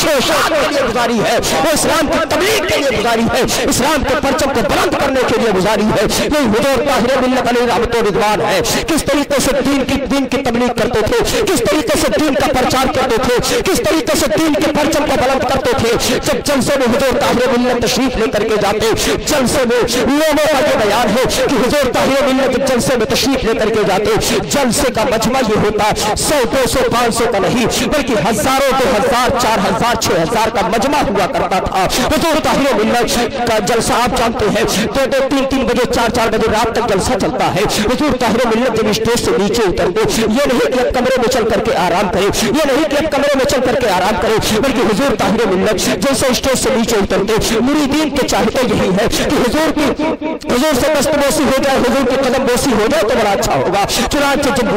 नशोशात के लिए गुजारी है, वो इस्लाम की तबलीग के लिए गुजारी है, इस्लाम के परचम को बुलंद करने के लिए गुजारी है। ये हुजूर ताहिर मिल्लत अलैहि रहमत व रिज़वान है। किस तरीके से दीन की तबलीग करते थे, किस तरीके से दीन का प्रचार करते थे, किस तरीके से दीन के परचम को बुलंद करते थे। जब जलसे में हुजूर ताहिर मिल्लत तशरीफ लेकर के जाते, जलसे में लोगों का ये बयान है कि हुजूर ताहिर मिल्लत जलसे में तशरीफ लेकर के जाते, जलसे का मजमा ये होता 100, 200, 500 का नहीं, बल्कि हजारों, 2000, 4000, 6000 का मजमा हुआ करता था। हुजूर ताहिर मिल्लत का जलसा आप जानते हैं 2-2, 3-3 बजे, 4-4 बजे रात तक जलसा चलता है। हुजूर ताहिर मिल्लत जब स्टेज से नीचे उतरते, ये नहीं कि अब कमरे में चल करके आराम करे, ये नहीं कि अब कमरे में चल करके आराम करे, बल्कि हुजूर ताहिर मिल्लत जैसे स्टेज से नीचे उतरते, मुरीदीन के चाहते यही है कि हुजूर से दस्तबोसी हो जाए, हुजूर की कदम बोसी हो जाए तो बड़ा अच्छा होगा। चुनांचे जब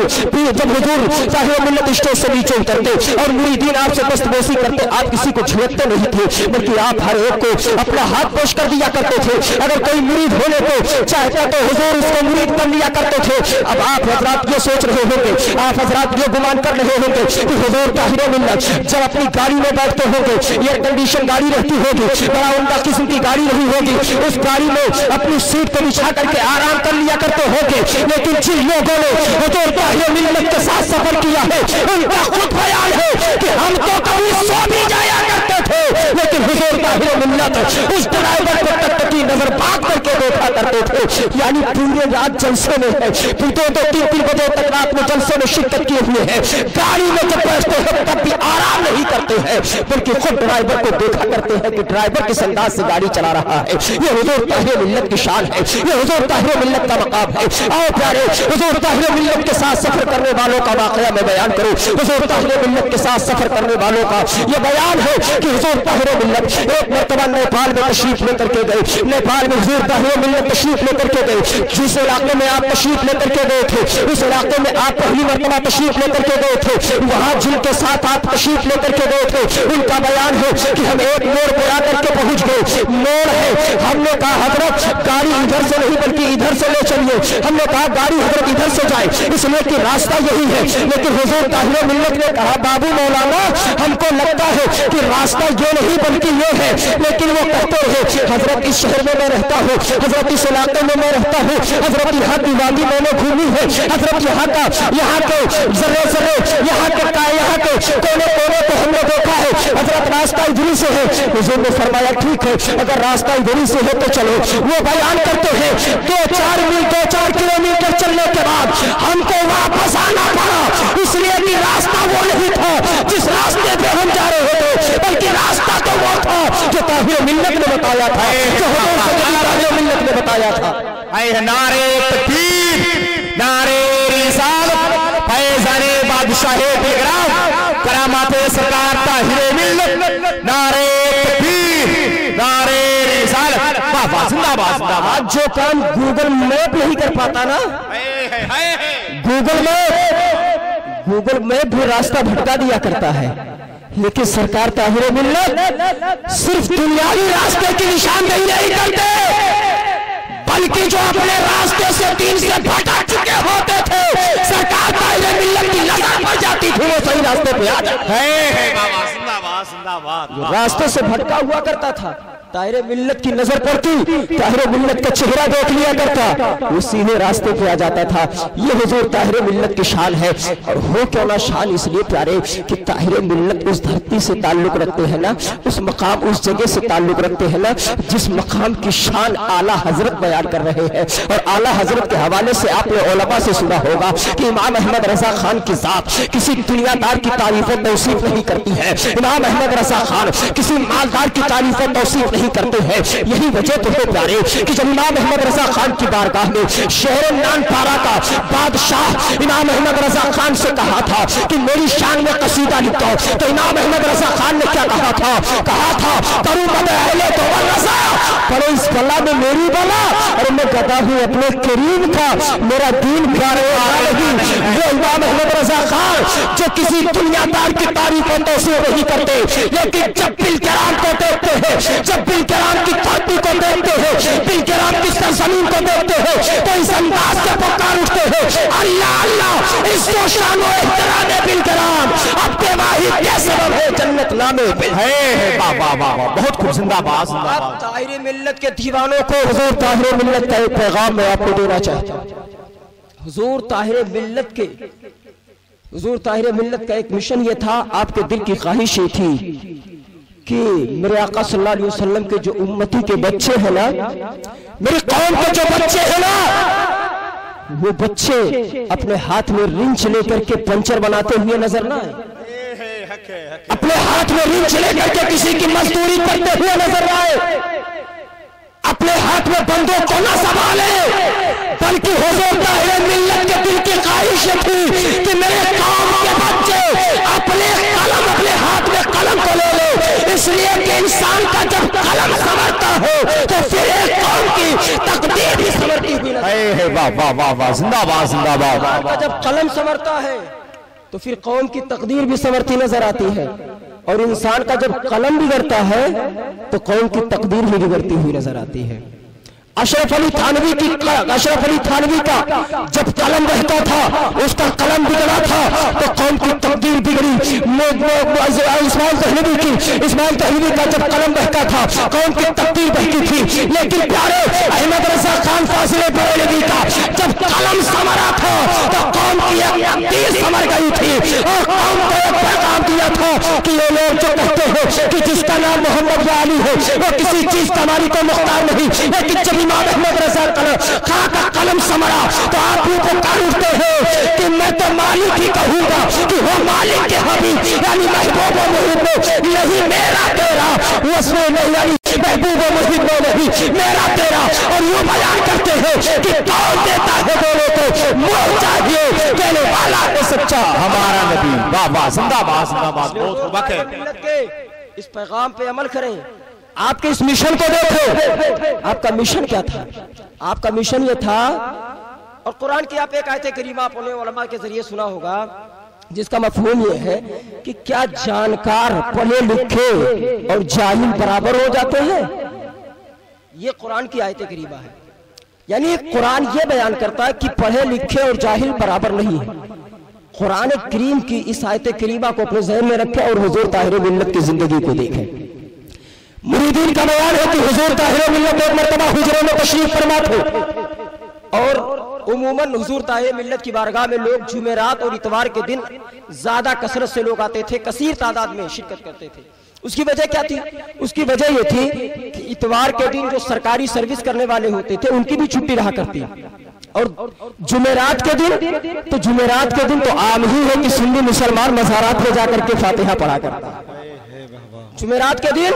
हुजूर ताहिर मिल्लत स्टेज से नीचे उतरते और मुरीदीन आपसे दस्तबोसी करते, आप किसी को झिड़कते नहीं थे, बल्कि आप हर एक को अपना हाथ पोष कर दिया करते थे। अगर कोई मुरीद होने को चाहता तो हुजूर उसको मुरीद कर लिया करते थे। अब आप हजरात ये सोच रहे होंगे, आप हजरात ये गुमान कर रहे होंगे कि हुजूर ताहिर मिल्लत जब अपनी गाड़ी में बैठते होंगे, एयर कंडीशन गाड़ी रहती होगी, बड़ा उनका किस्म की गाड़ी नहीं होगी, उस गाड़ी में अपनी सीट को बिछा करके आराम कर लिया करते होंगे। लेकिन जिन लोगों ने हुजूर ताहिर मिल्लत के साथ सफर किया है, उनका खुद बयान है कि हम तो कभी सो भी जाया करते थे, लेकिन हुजूर ताहिर मिल्लत उस ड्राइवर को तक की नजर बात करके देखा करते थे। यानी पूरे रात जलसे में है, 2-3 बजे तक रात में जलसे में शिरकत किए हुए हैं, गाड़ी में जब बैठते हैं तब भी आराम नहीं करते हैं, बल्कि खुद ड्राइवर को देखा करते हैं कि ड्राइवर किस अंदाज से गाड़ी चला रहा है। ये हुजूर ताहिर मिल्लत की शान है, ये हुजूर ताहिर मिल्लत का मकाम है। आओ प्यारे, हुजूर ताहिर मिल्लत के साथ सफर करने वालों का वाकया मैं बयान करूं। हुजूर ताहिर मिल्लत के साथ सफर करने वालों का ये बयान है कि हुजूर ताहिर मिल्लत एक मरतबा नेपाल में तशरीफ लेकर के गए। नेपाल में हुजूर ताहिर मिल्लत तशरीफ लेकर के गए। जिस इलाके में आप तशरीफ लेकर के गए थे, उस इलाके में आप पहली मरतबा तशरीफ लेकर के गए थे, वहां जिनके साथ आप तशरीफ लेकर के गए थे, उनका बयान है कि हम एक मोड़ पे आकर के पहुंच गए। मोड़ है, हमने कहा हजरत गाड़ी इधर से नहीं बल्कि इधर से ले चलिए। हमने कहा गाड़ी हजरत इधर से जाए, इसलिए कि रास्ता यही है। लेकिन हुजूर ताहिर मिल्लत ने कहा बाबू मौलाना, हमको लगता है कि रास्ता ये नहीं बल्कि ये है। लेकिन वो कहते हैं हजरत इस शहर में मैं रहता हूँ, हजरत इस इलाके में मैं रहता हूँ, हजरत यहाँ की वादी मैंने घूमी है, हजरत यहाँ के जर्रे यहाँ के कोने को हमने देखा है, हजरत रास्ता इधरी से है। हुजूर ने फरमाया ठीक है, अगर रास्ता इधरी से है तो चलो। वो बयान करते हैं 2-4 किलोमीटर चलने के बाद हमको वापस आना पड़ा, इसलिए कि रास्ता वो नहीं था जिस रास्ते पे हम जा रहे थे, बल्कि रास्ता तो वो था जो ताहिर मिल्लत ने बताया था, जो ताहिर मिल्लत ने बताया था। नारे तकबीर, नारे रिसालत, फैज़ाने बादशाहे बिलग्राम, करामाते सरकार ताहिर मिल्लत, नारे तकबीर, नारे रिसालत, वाह जिंदाबाद जिंदाबाद। जो काम गूगल मैप नहीं कर पाता ना, गूगल मैप भी रास्ता भटका दिया करता है, लेकिन सरकार ताहिर मिल्लत सिर्फ दुनियावी रास्ते की निशानदेही नहीं करते, बल्कि जो अपने रास्ते से दीन से भटक चुके होते थे, सरकार ताहिर मिल्लत की नजर पड़ जाती थी, वो सही रास्ते पे आ जाते। रास्ते से भटका हुआ करता था, ताहिर मिल्लत की नजर पड़ती, ताहिर मिल्लत का चेहरा देख लिया करता, वो सीधे रास्ते पे आ जाता था। ये हुजूर ताहिर मिल्लत की शान है। और हो क्यों ना शान, इसलिए प्यारे कि ताहिर मिल्लत उस धरती से ताल्लुक रखते हैं ना, उस मकाम उस जगह से ताल्लुक रखते हैं ना जिस मकाम की शान आला हजरत बयान कर रहे हैं। और आला हजरत के हवाले से आपने उलमा से सुना होगा कि इमाम अहमद रजा खान की जात किसी दुनियादार की तारीफें तौसीफ नहीं करती है। इमाम अहमद रजा खान किसी मालदार की तारीफें तौसीफ नहीं करते हैं। यही वजह तो है प्यारे कि जब इमाम अहमद रजा खान की बारगाह में शहर नानपारा का बादशाह इमाम अहमद रजा खान से कहा था कि मेरी शान में कसीदा लिखो, तो इमाम अहमद रजा खान ने क्या कहा था करूं मद अहले तो रजा, पर इस बला में मेरी बला, और मैं गदा हूं अपने करीम का, मेरा दीन प्यारे नहीं। वो इमाम अहमद रजा खान जो किसी दुनियादार की तारीफों तौसीफ नहीं करते, लेकिन जब बिलकराम को देखते हैं, जब बिलकराम की धरती को देखते हैं, बिलकराम की सरजमीन को देखते हैं, तो इस अंदाज से पुकार उठते हैं अल्लाह अल्लाह, इसको शान व एहतराम बिलकराम, अब के वाहिद के सबब है जन्नतनामे पे है। वाह वाह वाह वाह, बहुत खूब, जिंदाबाद जिंदाबाद। आप ताहिर मिल्लत के दीवानों को हुजूर ताहिर मिल्लत का एक पैगाम मैं आपको देना चाहता हूँ। हुजूर ताहिर मिल्लत का एक मिशन ये था, आपके दिल की ख्वाहिश ये थी कि मेरे आका सल्लल्लाहु अलैहि वसल्लम के जो उम्मती के बच्चे हैं ना, मेरी कौम के जो बच्चे हैं ना, वो बच्चे अपने हाथ में रिंच लेकर के पंचर बनाते हुए नजर ना आए, अपने हाथ में रिंच लेकर के किसी की मजदूरी करते हुए नजर ना आए, अपने हाथ में बंदूक को न संभाले, बल्कि हुजूर ताहिर मिल्लत के दिल की ख्वाहिश थी कि मेरे कौम के बच्चे अपने हाथ में कलम को ले ले, इसलिए कि इंसान का जब कलम संवरता हो तो फिर एक कौम की तकदीर भी संवरती हुई है। वाह वाह वाह वाह, जिंदाबाद जिंदाबाद। जब कलम संवरता है तो फिर कौम की तकदीर भी संवरती नजर आती है, और इंसान का जब कलम बिगड़ता है तो कौम की तकदीर भी बिगड़ती हुई नजर आती है। अशरफ अली थानवी का जब कलम बहता था, उसका कलम बिगड़ा था तो कौम की तकदीर बिगड़ी। इस्माइल तहलवी का जब कलम बहता था, कौम की तकदीर बहती थी। लेकिन प्यारे अहमद रजा खान फासिले बरेलवी का जब कलम संवरा था तो कौम की तकदीर संवर गई थी, और कौम को एक पैगाम दिया था कि ये लोग जो कहते हैं कि जिसका नाम मोहम्मद या अली है वो किसी चीज का मालिक को मुख्तार नहीं, लेकिन जब इमाम अहमद रजा खां का कलम समरा तो आप भी पुकार उठते हैं कि मैं तो मालिक ही कहूंगा कि वो मालिक के हबीब यानी महबूब व मुहिब नहीं मेरा तेरा, वस्फ़ नहीं यानी महबूब व मुहिब नहीं मेरा तेरा। और यूं बयान करते हैं कि कौन देता है बोलो तो मोह चाहिए, कहने वाला है सच्चा हमारा नबी। वाह वाह, जिंदाबाद जिंदाबाद। बहुत इस पैगाम पे अमल करें। आपके इस मिशन को देखो, आपका मिशन क्या था? आपका मिशन ये था, और कुरान की आप एक आयत करीमा अपने उलमा के जरिए सुना होगा, जिसका मफहूम ये है कि क्या जानकार पढ़े लिखे और जाहिल बराबर हो जाते हैं? ये कुरान की आयत करीमा है। यानी कुरान ये बयान करता है कि पढ़े लिखे और जाहिल बराबर नहीं है। कुरान करीम की इस आयत करीमा को अपने ज़हन में रखें और हुजूर ताहिर मिल्लत की जिंदगी को देखें। मुरीदीन का बयान है कि हुजूर ताहिर मिल्लत एक मर्तबा हुजरे में तशरीफ फरमा थे, और उमूमन हुजूर ताहिर मिल्लत की बारगाह में लोग जुमेरात और इतवार के दिन ज्यादा कसरत से लोग आते थे, कसीर तादाद में शिरकत करते थे। उसकी वजह क्या थी? उसकी वजह ये थी कि इतवार के दिन जो सरकारी सर्विस करने वाले होते थे उनकी भी छुट्टी रहा करती, और जुमेरात के दिन तो आम ही है कि सुन्नी मुसलमान मज़ारात में जाकर के फातिहा पढ़ा करता। जुमेरात के दिन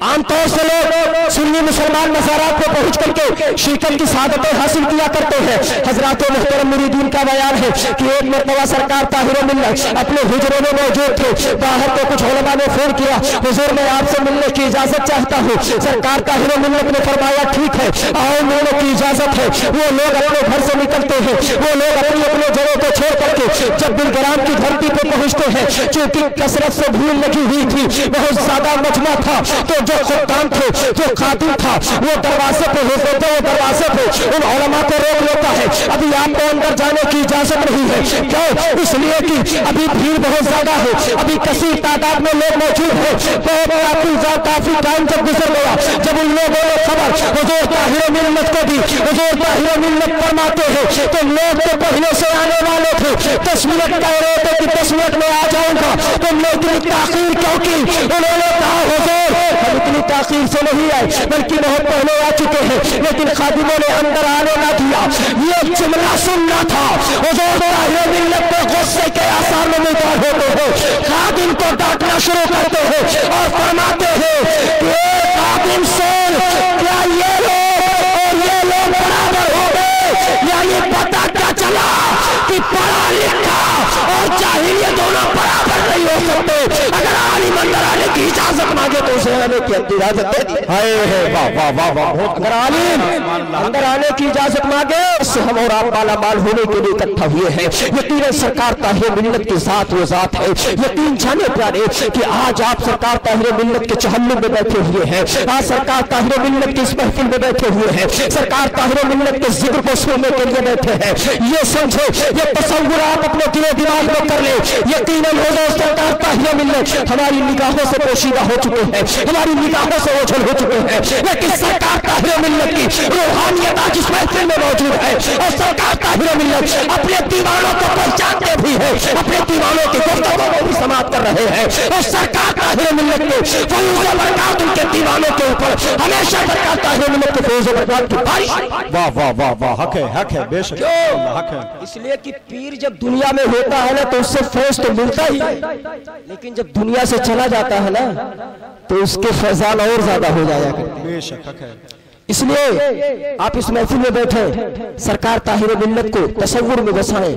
आमतौर से लोग सुन्नी मुसलमान मज़ारात पे पहुंच करके शिरकत की सादतें हासिल किया करते हैं। हजरात मुहतरम मुरीदीन का बयान है कि एक मरतबा सरकार ताहिर मिल्लत अपने हुजरे में मौजूद थे। बाहर तो कुछ उलमा ने फोन किया, हुजूर मैं आपसे मिलने की इजाजत चाहता हूँ। सरकार ताहिर मिल्लत ने फरमाया ठीक है, आओ मिलने की इजाजत है। वो लोग अपने घर से निकलते हैं, वो लोग अपने जगह को छोड़ करके जब बिलग्राम की धरती पे पहुंचते हैं, चूंकि कसरत से भीड़ लगी हुई थी, बहुत ज्यादा मजमा था, तो जो खुद्दाम थे, जो खातिन था, वो दरवाजे पे होते थे, वो दरवाजे पे उन उलमा को रोक लेता है, अभी आपको अंदर जाने की इजाजत नहीं है। क्यों? इसलिए कि अभी भीड़ बहुत ज्यादा है, अभी कसीर तादाद में लोग मौजूद है। तो काफी टाइम जब गुजर गया, जब उन लोगों ने खबर हुजूर ताहिर मिल्लत को दी, हुजूर ताहिर मिल्लत फरमाते हैं तो लोग तो पहले से आने वाले थे, 10 मिनट कह रहे थे कि 10 मिनट में आ जाऊंगा, तुमने इतनी ताखीर क्यों की? उन्होंने कहा हुजूर हम इतनी ताखीर से नहीं आए, बल्कि बहुत पहले आ चुके हैं, लेकिन खादिमों ने अंदर आने ना दिया। ये जुमला सुनना था। हुजूर ताहिर मिल्लत के गुस्से के आसार में मुदार होते हैं, खादिम को डांटना शुरू करते हैं और फरमाते हैं कि खादिम सुन, क्या ये लोग और ये लोग बराबर हो गए? यानी पता क्या चला कि पढ़ा लिखा और जाहिल ये दोनों बराबर नहीं हो सकते। अगर आलिम अंदर आने की इजाजत मांगे तो उसे आने की इजाजत दे दी। अगर आलिम अंदर आने की इजाजत मांगे उससे हम और आप माला माल होने के लिए इकट्ठा हुए हैं। यकीन सरकार ताहिर मिल्लत के साथ वो जात है। यकीन जाने प्यारे कि आज आप सरकार ताहिर मिल्लत के चहल्लुम में बैठे हुए हैं। आज सरकार ताहिर मिल्लत की इस महफिल में बैठे हुए हैं। सरकार ताहिर मिल्लत के जिक्र को सुनने के लिए बैठे हैं। ये समझो, ये तसव्वुर आप अपने दिलो दिमाग में कर ले। यकीनन हो जाए सरकार ताहिर मिल्लत हमारी निगाहों से पोशीदा हो चुके हैं, हमारी निगाहों से ओझल हो चुके हैं, लेकिन सरकार ताहिर मिल्लत की रूहानियत आज इस महफिल में मौजूद है। और सरकार ताहिर मिल्लत अपने दीवानों को पहचानते भी है, अपने दीवानों की गुफ्तगू को भी समाप्त कर रहे हैं। और सरकार ताहिर मिल्लत के फैज़ व बरक़ात उनके दीवानों के ऊपर हमेशा सरकार ताहिर मिल्लत के फैज़ व बरक़ात की बारिश। वाह वाह वाह वाह, हक है बेशक हक है। इसलिए कि पीर जब दुनिया में होता है ना तो उससे फैज़ तो मिलता ही है, लेकिन जब दुनिया से चला जाता है ना तो उसके फैज़ान और ज्यादा हो जाया करते हैं। बेशक हक है। इसलिए आप इस महफिल में बैठे सरकार ताहिर मिल्लत को तसव्वुर में बसाएं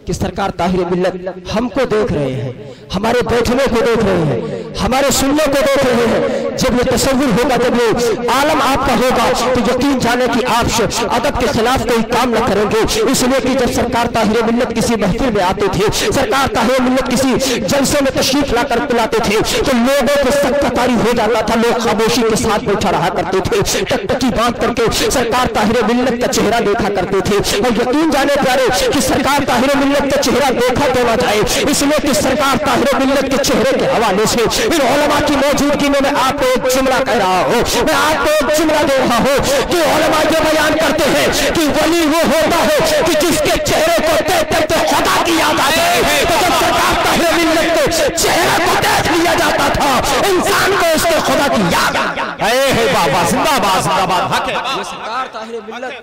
कि सरकार ताहिर मिल्लत हमको देख रहे हैं, हमारे बैठने को देख रहे हैं, हमारे सुनने को देख रहे हैं। जब ये तसव्वुर होगा, जब ये आलम आपका होगा तो यकीन जाने कि आप अदब के खिलाफ कोई काम न करेंगे। इसलिए कि जब सरकार ताहिर मिल्लत किसी महफिल में आते थे, सरकार ताहिर मिल्लत किसी जलसे में तशरीफ लाकर पिलाते थे तो लोगों को सकतारी हो जाता था। लोग खामोशी के साथ बैठा रहा करते थे, टकटकी बांध करके सरकार ताहिर मिल्लत का चेहरा देखा करते थे। और यकीन जाने प्यारे कि सरकार ताहिर मिल्लत का चेहरा देखा देना जाए, इसलिए कि सरकार ताहिर मिल्लत के चेहरे के हवाले से इन उलमा की मौजूदगी में मैं आपको एक जुमला कह रहा हूँ, मैं आपको एक जुमला दे रहा हूँ कि उलमा ये बयान करते हैं कि वली वो होता है कि जिसके चेहरे को देख करके खुदा की याद आ जाए। तो जब सरकार ताहिर मिल्लत के चेहरे को देख लिया जाता था, इंसान को उसके खुदा की याद आ गई। बाबा जिंदाबाद जिंदाबाद, हक है। ये सरकार ताहिर मिल्लत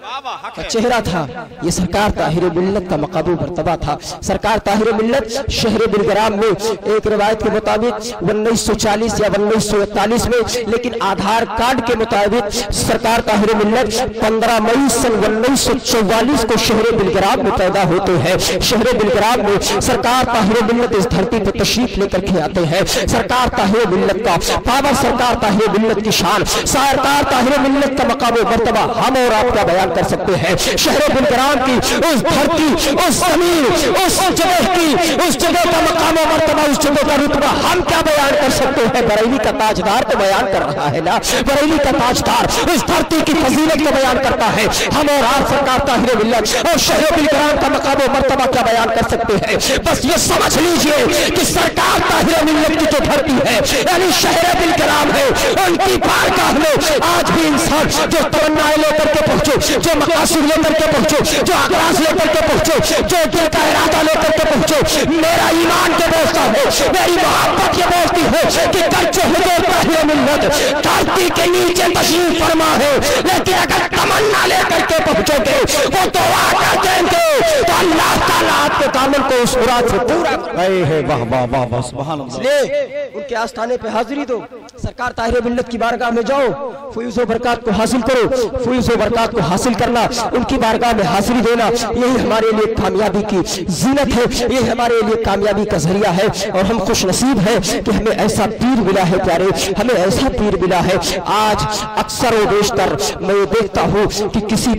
का चेहरा था, ये सरकार ताहिर मिल्लत का मकाबू मर्तबा था। सरकार ताहिर मिल्लत शहर बिलग्राम में एक रिवायत के मुताबिक 1940 या 1941 में, लेकिन आधार कार्ड के मुताबिक सरकार ताहिर मिल्लत 15 मई सन 1944 को शहर बिलग्राम में पैदा होते हैं। शहर बिलग्राम में सरकार ताहिर मिल्लत इस धरती पर तशरीफ लेकर के आते हैं। सरकार ताहिर मिल्लत का पावर, सरकार ताहिर मिल्लत की शान, सरकार ताहिर मिल्लत का मकाम मर्तबा हम और आप क्या बयान कर सकते हैं। शहर बिलग्राम की उस धरती, उस जमीन, उस जगह की, उस जगह का मकाम मर्तबा, उस जगह का रुतबा हम क्या बयान कर सकते हैं। बरेली का ताजदार तो बयान कर रहा है ना, बरेली का ताजदार उस धरती की फजीलत को बयान करता है। हम और आप सरकार ताहिर मिल्लत और शहर बिलग्राम का मकाम मर्तबा क्या बयान कर सकते हैं। बस ये समझ लीजिए कि सरकार ताहिर मिल्लत की जो धरती है यानी शहर बिलग्राम है, उनकी बारगाह में आज भी इंसान जो तमन्नाएं लेकर के पहुंचे, जो मकासद लेकर के पहुंचे, जो अगराज लेकर के पहुंचे, जो दिल का इरादा लेकर के पहुंचे, मेरा ईमान के बोलता है, मेरी मोहब्बत ये बोलती है कि कर्ज हुजूर ताहिर मिल्लत धरती के नीचे तशरीफ फरमा है, लेकिन अगर तमन्ना लेकर के पहुंचोगे, वो दुआ कर देंगे तो अल्लाह ताला आपके दामन को उस मुराद से पूरा है। वाह वाह वाह वाह, सुभान अल्लाह। इसलिए उनके आस्थाने पे हाजिरी दो, सरकार ताहिर मिल्लत की बारगाह में जाओ, फैज़ व बरक़ात को हासिल करो। फैज़ व बरक़ात को हासिल करना, उनकी बारगाह में हाजिरी देना, यही हमारे लिए कामयाबी की जीनत है, ये हमारे लिए कामयाबी का जरिया है। और हम खुश नसीब है कि हमें ऐसा पीर मिला है प्यारे, हमें ऐसा पीर मिला है। आज अक्सर व बेशतर मैं ये देखता हूँ कि किसी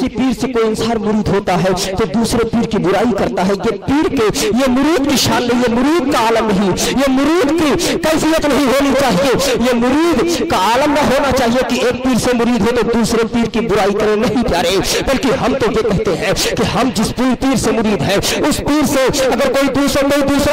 पीर से कोई इंसान मुरीद होता है तो दूसरे पीर की बुराई करता है। ये पीर के, ये मुरीद की शान नहीं, ये मुरीद का आलम नहीं, ये मुरीद की कैफियत नहीं होनी चाहिए। ये मुरीद का आलम न होना चाहिए कि एक पीर से मुरीद हो तो दूसरे पीर की बुराई करें, नहीं प्यारे। बल्कि हम तो ये कहते हैं कि हम जिस पीर से मुरीद है, उस पीर से अगर कोई दूसरा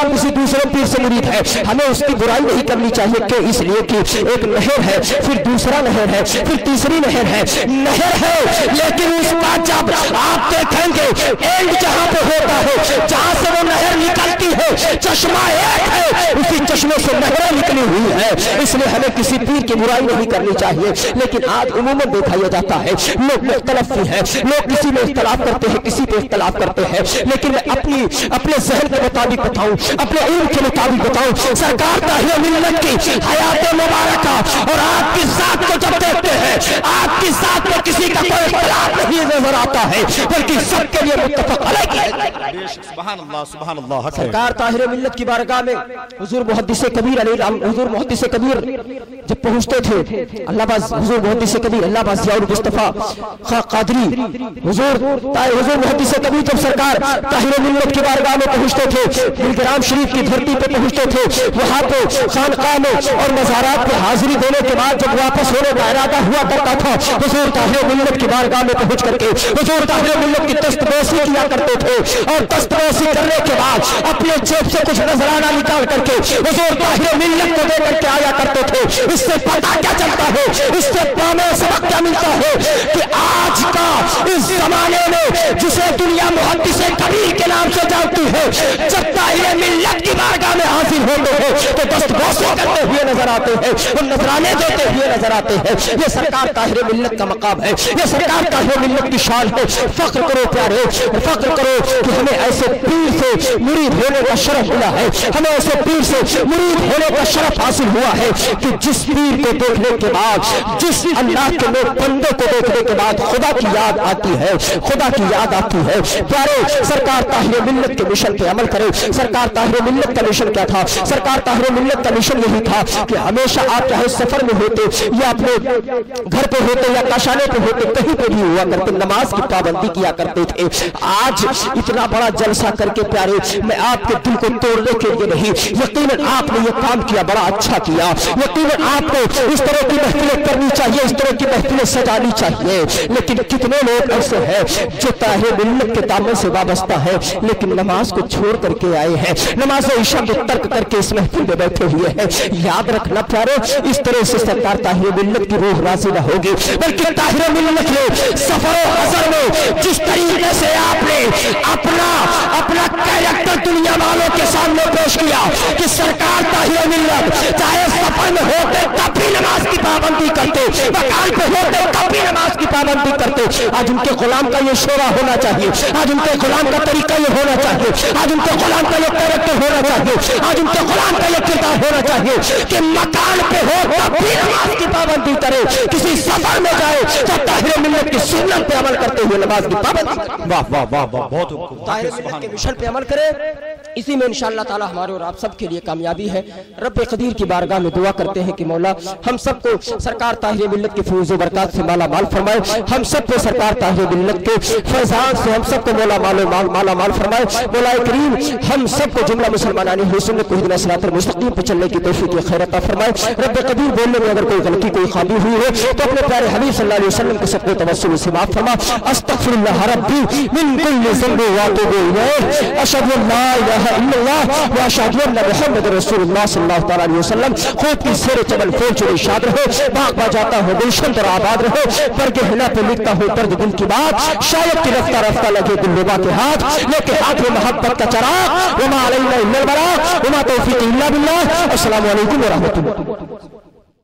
किसी दूसरे पीर से मुरीद है, हमें उसकी बुराई नहीं करनी चाहिए। क्यों? इसलिए कि एक नहर है, फिर दूसरा नहर है, फिर तीसरी नहर है, नहर है लेकिन उसका जब आप देखेंगे एंड जहां पे होता है, जहां से वो नहर निकलती है, चश्मा एक है, उसी चश्मे से नहरें निकली हुई है। इसलिए हमें किसी पीर की बुराई नहीं करनी चाहिए। लेकिन आज उमूमन देखा यह जाता है, लोग मुख्तलिफ भी हैं, लोग किसी में इख्तलाफ करते हैं, किसी पे इख्तलाफ करते हैं। लेकिन मैं अपनी अपने जहन के मुताबिक बताऊं, अपने इल्म के मुताबिक बताऊं। सरकार ताहिर मिल्लत की हयात मुबारक और आपकी जात को जब देखते हैं, आपकी जात में किसी का कोई इख्तिलाफ नहीं नजर आता है, बल्कि सबके लिए मुत्तफक अलग है। सुभान अल्लाह, सुभान अल्लाह। सरकार ताहिर मिल्लत की बारगाह में हुजूर मुहद्दिस कबीर हुजूर मुहद्दिस कबीर जब पहुंचते थे, अल्लाहबाज हुजूर मुहद्दिस कबीर अल्लाहबाज जियाउल मुस्तफा खा कादरी हुजूर मुहद्दिस कबीर जब सरकार ताहिर मिल्लत की बारगाह में पहुंचते थे, बिलग्राम शरीफ की धरती पे पहुंचते थे, वहां पे खानकाह में और मज़ारात पे हाजिरी देने के बाद जब वापस होने का इरादा हुआ करता था, हुजूर ताहिर मिल्लत की बारगाह में पहुंच करके हुजूर ताहिर मिल्लत की दस्तबोसी किया करते थे और दस्तबोसी करने के बाद अपने जेब से कुछ नजराना निकाल करके हुजूर ताहिर मिल्लत को देकर के आया करते थे। इससे पता क्या चलता है, इससे हमें सबक क्या मिलता है कि आज का इस जमाने में जिसे दुनिया मुहद्दिस कबीर के नाम से जानती है, जब ताहिर मिल्लत की बारगाह में हाजिर होते हैं तो दस्तबोसी करते हुए नजर आते हैं और नजराने देते हुए नजर आते हैं। ये सरकार ताहिर मिल्लत का मकाम है, ये सरकार ताहिर मिल्लत की शान है। फख्र करो प्यारे, फख्र करो कि हमें ऐसे पीर से मुरीद होने का शरफ मिला है, हमें ऐसे पीर से मुरीद होने का शरफ हासिल हुआ है कि जिस पीर को देखने के बाद, जिस अल्लाह के लोग बंदे को देखने के बाद खुदा की याद आती है, खुदा की याद आती है। प्यारे, सरकार ताहिर मिल्लत के मिशन पे अमल करे। सरकार ताहिर मिल्लत का मिशन क्या था? सरकार ताहिर मिल्लत का मिशन यही था कि हमेशा आप चाहे सफर में होते या अपने घर पे होते या काशाने पे होते, कहीं पे भी हुआ करते, नमाज की पाबंदी किया करते थे। आज इतना बड़ा जलसा करके प्यारे, मैं आपके दिल को तोड़ने के लिए नहीं, यकीनन आपने ये काम किया, बड़ा अच्छा किया। यकीनन आपको इस तरह की महफिलें करनी चाहिए, इस तरह की महफिलें सजानी चाहिए। लेकिन कितने लोग ऐसे हैं जो ताहिर मिल्लत के दामन से वाबस्ता है लेकिन नमाज को छोड़ करके आए हैं, नमाज इशा को तर्क करके इस महफिल में बैठे हुए हैं। याद रखना प्यारे, इस तरह से सरकार ताहिर मिल्लत की रूह राजी न होगी, बल्कि ताहिर मिल्लत ने सफर हज़र में जिस तरीके से आपने अपना कैरेक्टर दुनिया वालों के सामने पेश किया कि सरकार ताहिर मिल्लत चाहे सफर में होते तब भी नमाज की पाबंदी करते, मकान पे होते तब भी नमाज की पाबंदी करते। आज उनके गुलाम का ये शोरा होना चाहिए, आज उनके गुलाम का तरीका ये होना चाहिए, आज उनके गुलाम का ये कैरेक्टर होना चाहिए, आज उनके गुलाम का ये किरदार होना चाहिए कि मकान पे हो तब भी नमाज की पाबंदी करे, किसी सफर में जाए तो ताहिर मिल्लत की सुन्नत पे अमल करते हुए नमाज की पाबंदी। वाह वाह वाह वाह, बहुत ताहिर मिल्लत के मिशन पे अमल करे, इसी में इंशाअल्लाह ताला हमारे और आप सबके लिए कामयाबी है। रब्बे कदीर की बारगाह में दुआ करते हैं कि मौला हम सबको सरकार ताहिर मिल्लत की फैज़ व बरकत से माला माल फरमाए, हम सबको सरकार ताहिर मिल्लत के फैज़ान से हम सबको मौला माला माल फरमाए। मौला करीम हम सबको जुमला मुसलमानानी हुस्न को हिदायत सिरातल मुस्तकीम पर चलने की तौफीक व खैर अता फरमाए। रब्बे कदीर बोलने में अगर कोई गलती कोई खामी हुई है तो अपने प्यारे हबीब सल्लल्लाहु अलैहि वसल्लम के सबको तवस्सुल से माफ फरमा। अस्तगफिरुल्लाह रब्बी मिन कुल्ली ज़ंबि व अतूबु इलैह, अशहदु अन ला इलाहा इल्लल्लाह व अशहदु अन्ना मुहम्मदर रसूलुल्लाह सल्लल्लाहु तआला अलैहि वसल्लम। खूब की सेर चमन फूल चुने शाद रहो, बाग बाजाता हो गुलशन तर आबाद रहो, पर के हिना पे लिखता हो दर्द दिल की बात, शायद की रफ्ता रफ्ता लगे दिलरुबा के हाथ, लेके हाथ में मोहब्बत का चराग, वमा अलैना इल्लल बलाग, वमा तौफीक इल्ला बिल्लाह। अस्सलामु अलैकुम व रहमतुल्लाह।